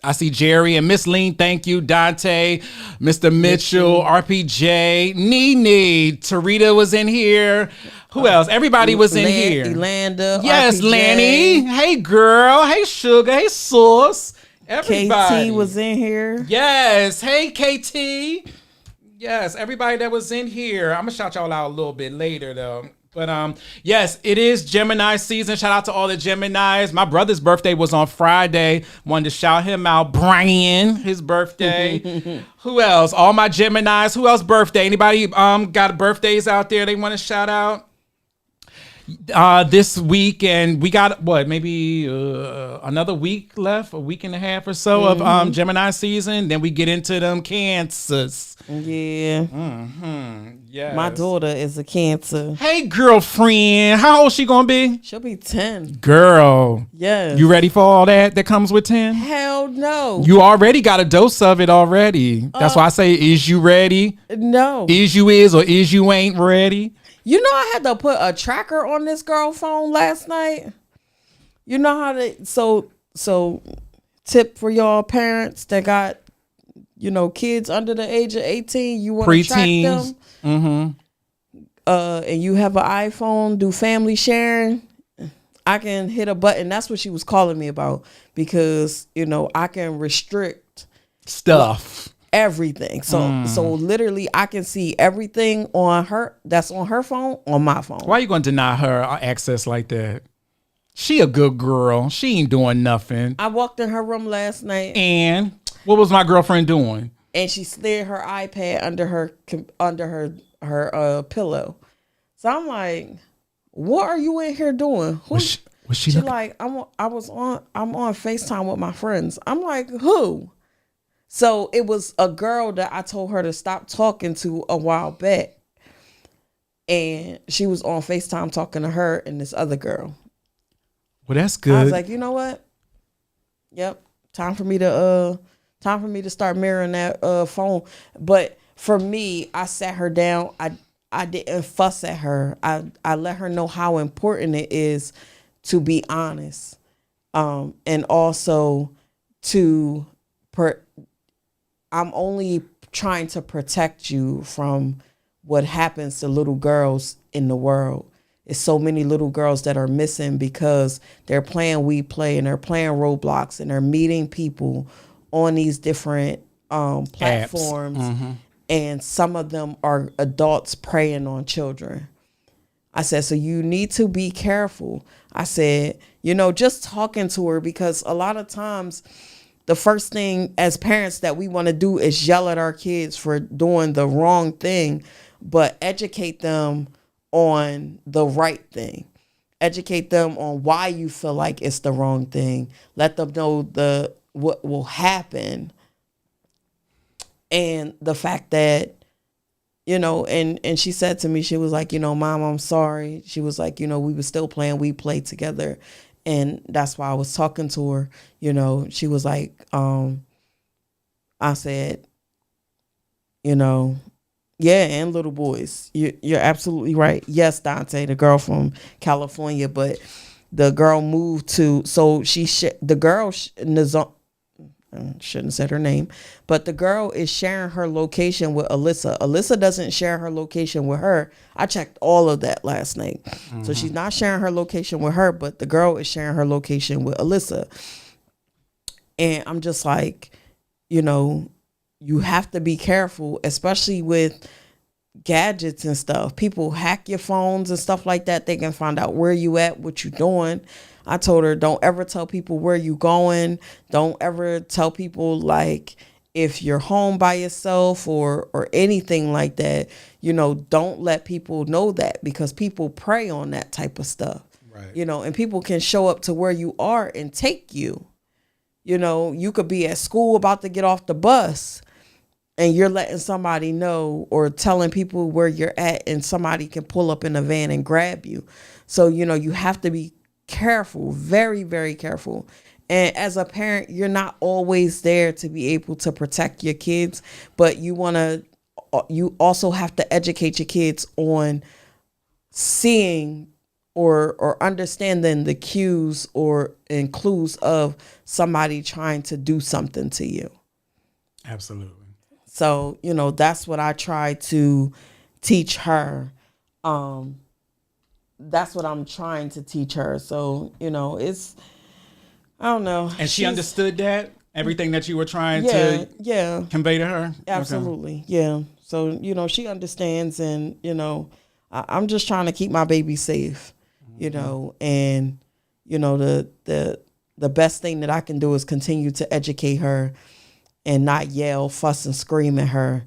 I see Jerry and Miss Lean. Thank you, Dante, Mr. Mitchell, RPJ, Nene, Tarita was in here. Who else? Everybody was in here. Elanda. Yes, RPJ. Lanny. Hey, girl. Hey, Sugar. Hey, Sauce. Everybody KT was in here. Yes. Hey, KT. Yes, everybody that was in here. I'm gonna shout y'all out a little bit later though. But yes, it is Gemini season. Shout out to all the Geminis. My brother's birthday was on Friday. Wanted to shout him out. Brian, his birthday. Who else? All my Geminis. Who else birthday? Anybody got birthdays out there they want to shout out? This week, and we got maybe another week left, a week and a half or so of Gemini season. Then we get into them Cancers. Yeah. Yes. My daughter is a Cancer. Hey, girlfriend, how old she gonna be? She'll be 10. Girl, Yes. you ready for all that comes with 10? Hell no. You already got a dose of it already. That's why I say, is you ready? No. Is you is or is you ain't ready? You know, I had to put a tracker on this girl phone last night. You know how they so tip for y'all parents that got, kids under the age of 18, you want to track them. And you have an iPhone, do family sharing. I can hit a button. That's what she was calling me about, because I can restrict Stuff. everything. So literally I can see everything on her that's on her phone on my phone. Why you gonna deny her access like that? She a good girl. She ain't doing nothing. I walked in her room last night And what was my girlfriend doing? and she slid her iPad under her pillow. So I'm like, what are you in here doing? Was she She looking- like, I'm on FaceTime with my friends. I'm like, who? So it was a girl that I told her to stop talking to a while back. And she was on FaceTime talking to her and this other girl. Well, that's good. I was like, you know what? Yep. Time for me to start mirroring that phone. But for me, I sat her down. I didn't fuss at her. I let her know how important it is to be honest. And also I'm only trying to protect you from what happens to little girls in the world. It's so many little girls that are missing because they're playing We Play and they're playing Roblox and they're meeting people on these different platforms. And some of them are adults preying on children. I said, so you need to be careful. I said, just talking to her, because a lot of times the first thing as parents that we want to do is yell at our kids for doing the wrong thing, but educate them on the right thing. Educate them on why you feel like it's the wrong thing. Let them know what will happen. And the fact that, and she said to me, she was like, Mom, I'm sorry. She was like, we were still playing We Play together. And that's why I was talking to her. She was like, I said, yeah, and little boys. You're absolutely right. Yes, Dante, the girl from California, but the girl moved to, so the girl, shouldn't have said her name, but the girl is sharing her location with Alyssa. Alyssa doesn't share her location with her. I checked all of that last night. So she's not sharing her location with her, but the girl is sharing her location with Alyssa. And I'm just like, you know, you have to be careful, especially with gadgets and stuff. People hack your phones and stuff like that. They can find out where you at, what you doing. I told her, don't ever tell people where you going. Don't ever tell people like if you're home by yourself or anything like that. You know, don't let people know that, because people prey on that type of stuff. Right. You know, and people can show up to where you are and take you. You know, you could be at school about to get off the bus and you're letting somebody know or telling people where you're at, and somebody can pull up in a van and grab you. So, you know, you have to be careful, very, very careful. And as a parent, you're not always there to be able to protect your kids, but you also have to educate your kids on seeing or understanding the cues and clues of somebody trying to do something to you. Absolutely. So, you know, that's what I try to teach her. That's what I'm trying to teach her. So, you know, I don't know. And she understood that? Everything that you were trying to to convey to her? Absolutely. Okay. Yeah. So, you know, she understands, and, you know, I'm just trying to keep my baby safe, you know, and, you know, the best thing that I can do is continue to educate her and not yell, fuss, and scream at her,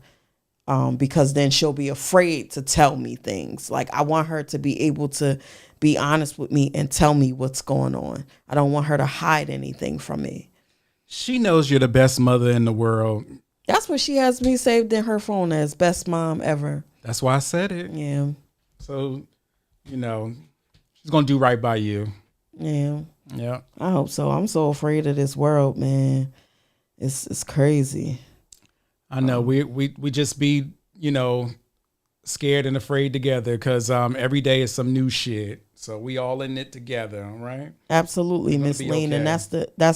because then she'll be afraid to tell me things. Like, I want her to be able to be honest with me and tell me what's going on. I don't want her to hide anything from me. She knows you're the best mother in the world. That's what she has me saved in her phone as, best mom ever. That's why I said it. Yeah. So, you know, she's going to do right by you. Yeah. Yeah. I hope so. I'm so afraid of this world, man. It's crazy. I know. We just be, you know, scared and afraid together, because every day is some new shit. So we all in it together, right? Absolutely, Miss Lean. Okay. And that's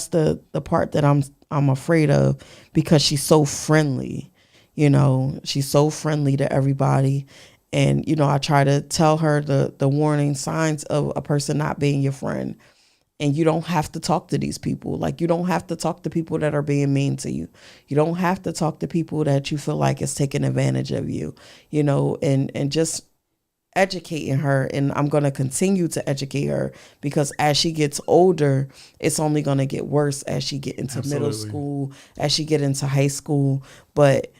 the part that I'm afraid of, because she's so friendly. You know, she's so friendly to everybody. And, you know, I try to tell her the warning signs of a person not being your friend. And you don't have to talk to these people. Like, you don't have to talk to people that are being mean to you. You don't have to talk to people that you feel like is taking advantage of you, you know, and just educating her. And I'm going to continue to educate her, because as she gets older, it's only going to get worse as she get into middle school, as she get into high school. But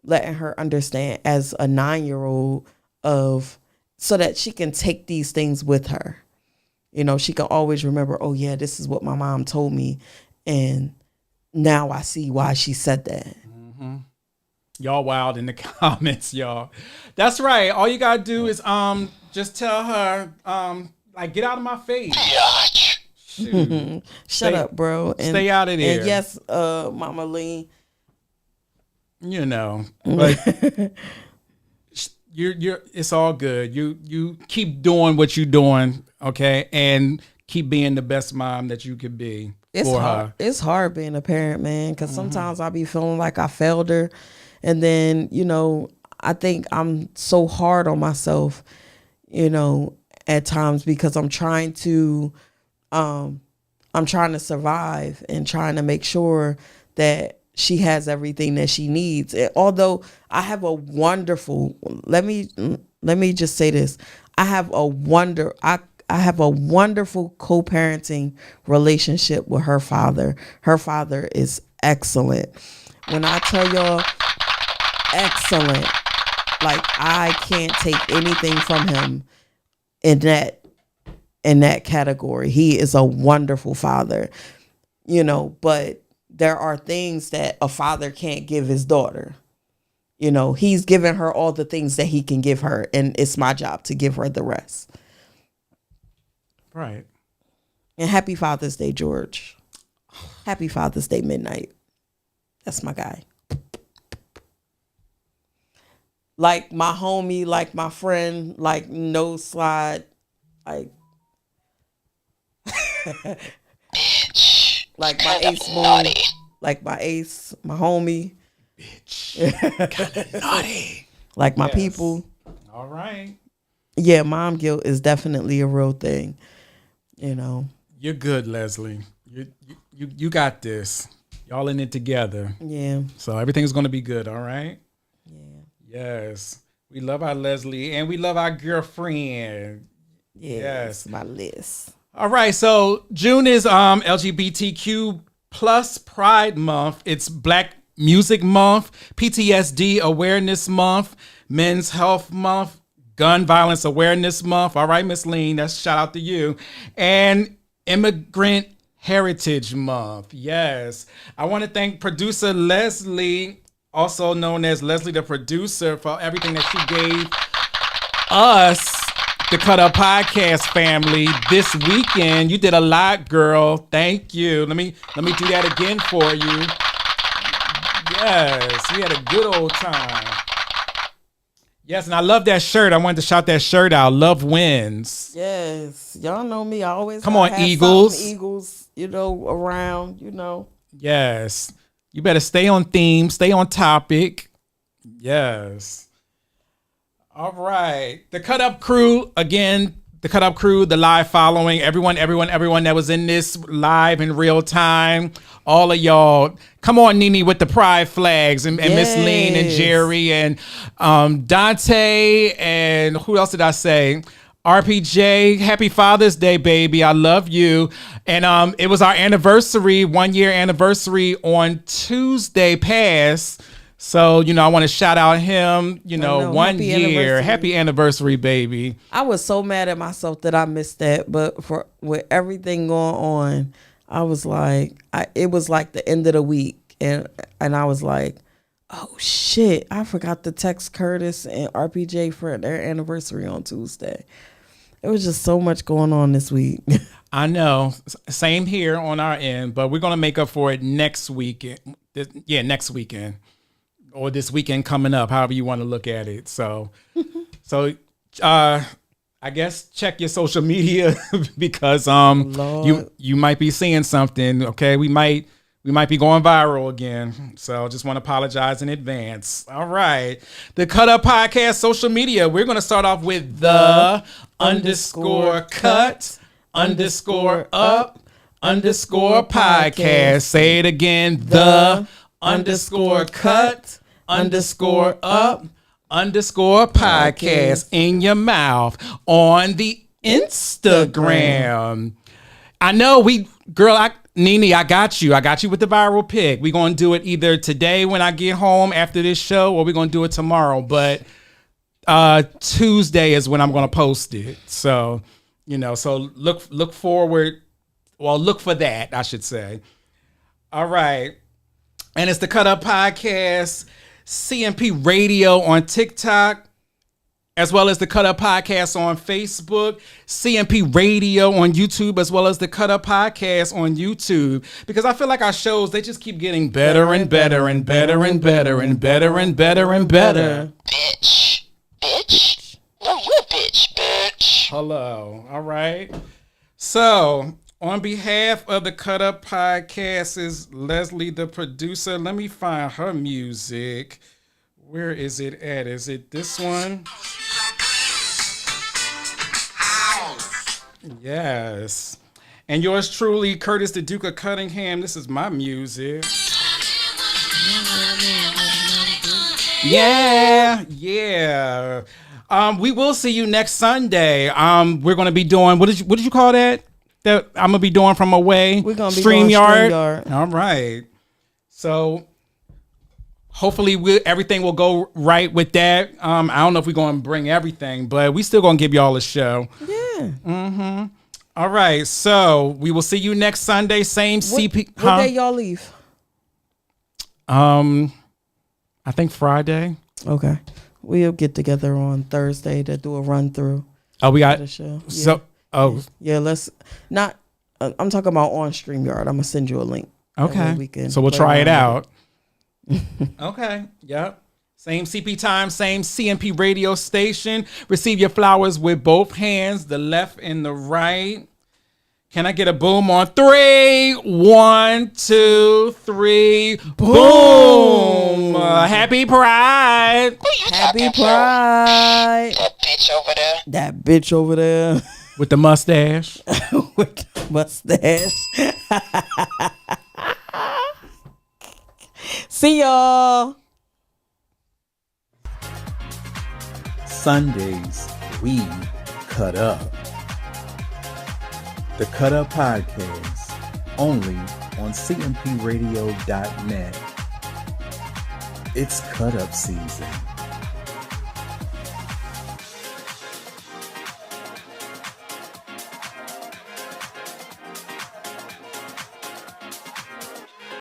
letting her understand as a 9-year-old so that she can take these things with her. You know, she can always remember, oh, yeah, this is what my mom told me. And now I see why she said that. Mm-hmm. Y'all wild in the comments, y'all. That's right. All you got to do is just tell her, like, get out of my face. Shoot. Shut up, bro. And stay out of there. And yes, Mama Lee. You know, but you're it's all good. You keep doing what you're doing. Okay, and keep being the best mom that you could be for her. It's hard being a parent, man, because sometimes I be feeling like I failed her. And then, you know, I think I'm so hard on myself, you know, at times, because I'm trying to survive and trying to make sure that she has everything that she needs. And although I have a wonderful, let me just say this. I have a wonderful co-parenting relationship with her father. Her father is excellent. When I tell y'all, excellent, like, I can't take anything from him in that category. He is a wonderful father, you know, but there are things that a father can't give his daughter. You know, he's given her all the things that he can give her, and it's my job to give her the rest. Right. And happy Father's Day, George. Happy Father's Day, Midnight. That's my guy. Like my homie, like my friend, like No Slide, like Bitch. like my Kinda ace boy. naughty. like my ace, my homie, Naughty. like my Yes. people. All right. Yeah, mom guilt is definitely a real thing. You know. You're good, Leslie. You got this. Y'all in it together. Yeah. So everything's going to be good, all right? Yeah. Yes. We love our Leslie and we love our girlfriend. Yes. My list. All right, so June is LGBTQ plus Pride Month. It's Black Music Month, PTSD Awareness Month, Men's Health Month, Gun Violence Awareness Month. All right, Miss Lean, that's shout out to you. And Immigrant Heritage Month. Yes. I want to thank producer Leslie, also known as Leslie the producer, for everything that she gave us, the Cut Up Podcast family, this weekend. You did a lot, girl. Thank you. Let me do that again for you. Yes, we had a good old time. Yes, and I love that shirt. I wanted to shout that shirt out. Love wins. Yes. Y'all know me. I always Come on, have Eagles. something Eagles, around, Yes. You better stay on theme, stay on topic. Yes. All right. The Cut Up crew, again, the Cut Up crew, the live following, everyone that was in this live in real time, all of y'all. Come on, Nene, with the pride flags, and Miss Lean and Jerry and Dante, and who else did I say? RPJ, happy Father's Day, baby. I love you. And it was our anniversary, 1 year anniversary on Tuesday past. So, I want to shout out him, 1 year. Happy anniversary, baby. I was so mad at myself that I missed that. But with everything going on, I was like, it was like the end of the week. And I was like, oh, shit. I forgot to text Curtis and RPJ for their anniversary on Tuesday. It was just so much going on this week. I know. Same here on our end. But we're going to make up for it next weekend. Next weekend. Or this weekend coming up, however you want to look at it. So I guess check your social media because you might be seeing something. Okay, we might be going viral again. So just want to apologize in advance. All right, the Cut Up Podcast social media. We're going to start off with the _cut _up _podcast. Say it again. The _cut _up _podcast in your mouth on the Instagram. I know Nene, I got you with the viral pic. We're going to do it either today when I get home after this show, or we're going to do it tomorrow. But Tuesday is when I'm going to post it. So, so look forward. Well, look for that, I should say. All right. And it's the Cut Up Podcast, CMP Radio on TikTok, as well as the Cut Up Podcast on Facebook, CMP Radio on YouTube, as well as the Cut Up Podcast on YouTube. Because I feel like our shows, they just keep getting better and better and better and better and better and better and better. Bitch. No, you bitch. Hello. All right. So, on behalf of the Cut Up Podcast is Leslie, the producer. Let me find her music. Where is it at? Is it this one? Yes. And yours truly, Curtis the Duke of Cunningham. This is my music. Yeah. We will see you next Sunday. We're gonna be doing what did you call that? That I'm gonna be doing from away. We're gonna be StreamYard. doing StreamYard. All right. So hopefully everything will go right with that. I don't know if we're gonna bring everything, but we still gonna give y'all a show. Yeah. Mm-hmm. All right. So we will see you next Sunday. Same CP. What day y'all leave? I think Friday. Okay. We'll get together on Thursday to do a run through. Oh, we got the show. Yeah. so. Oh, yeah. Let's not. I'm talking about on StreamYard. I'm gonna send you a link. okay. So we'll try it out. Okay. Yep. Same CP time, same CMP radio station. Receive your flowers with both hands, the left and the right. Can I get a boom on 3? 1, 2, 3. Boom! Happy Pride. Who you Happy talking to? Pride. That bitch over there. That bitch over there With the mustache. with the mustache. See y'all. Sundays, we cut up. The Cut Up Podcast, only on cmpradio.net. It's cut up season.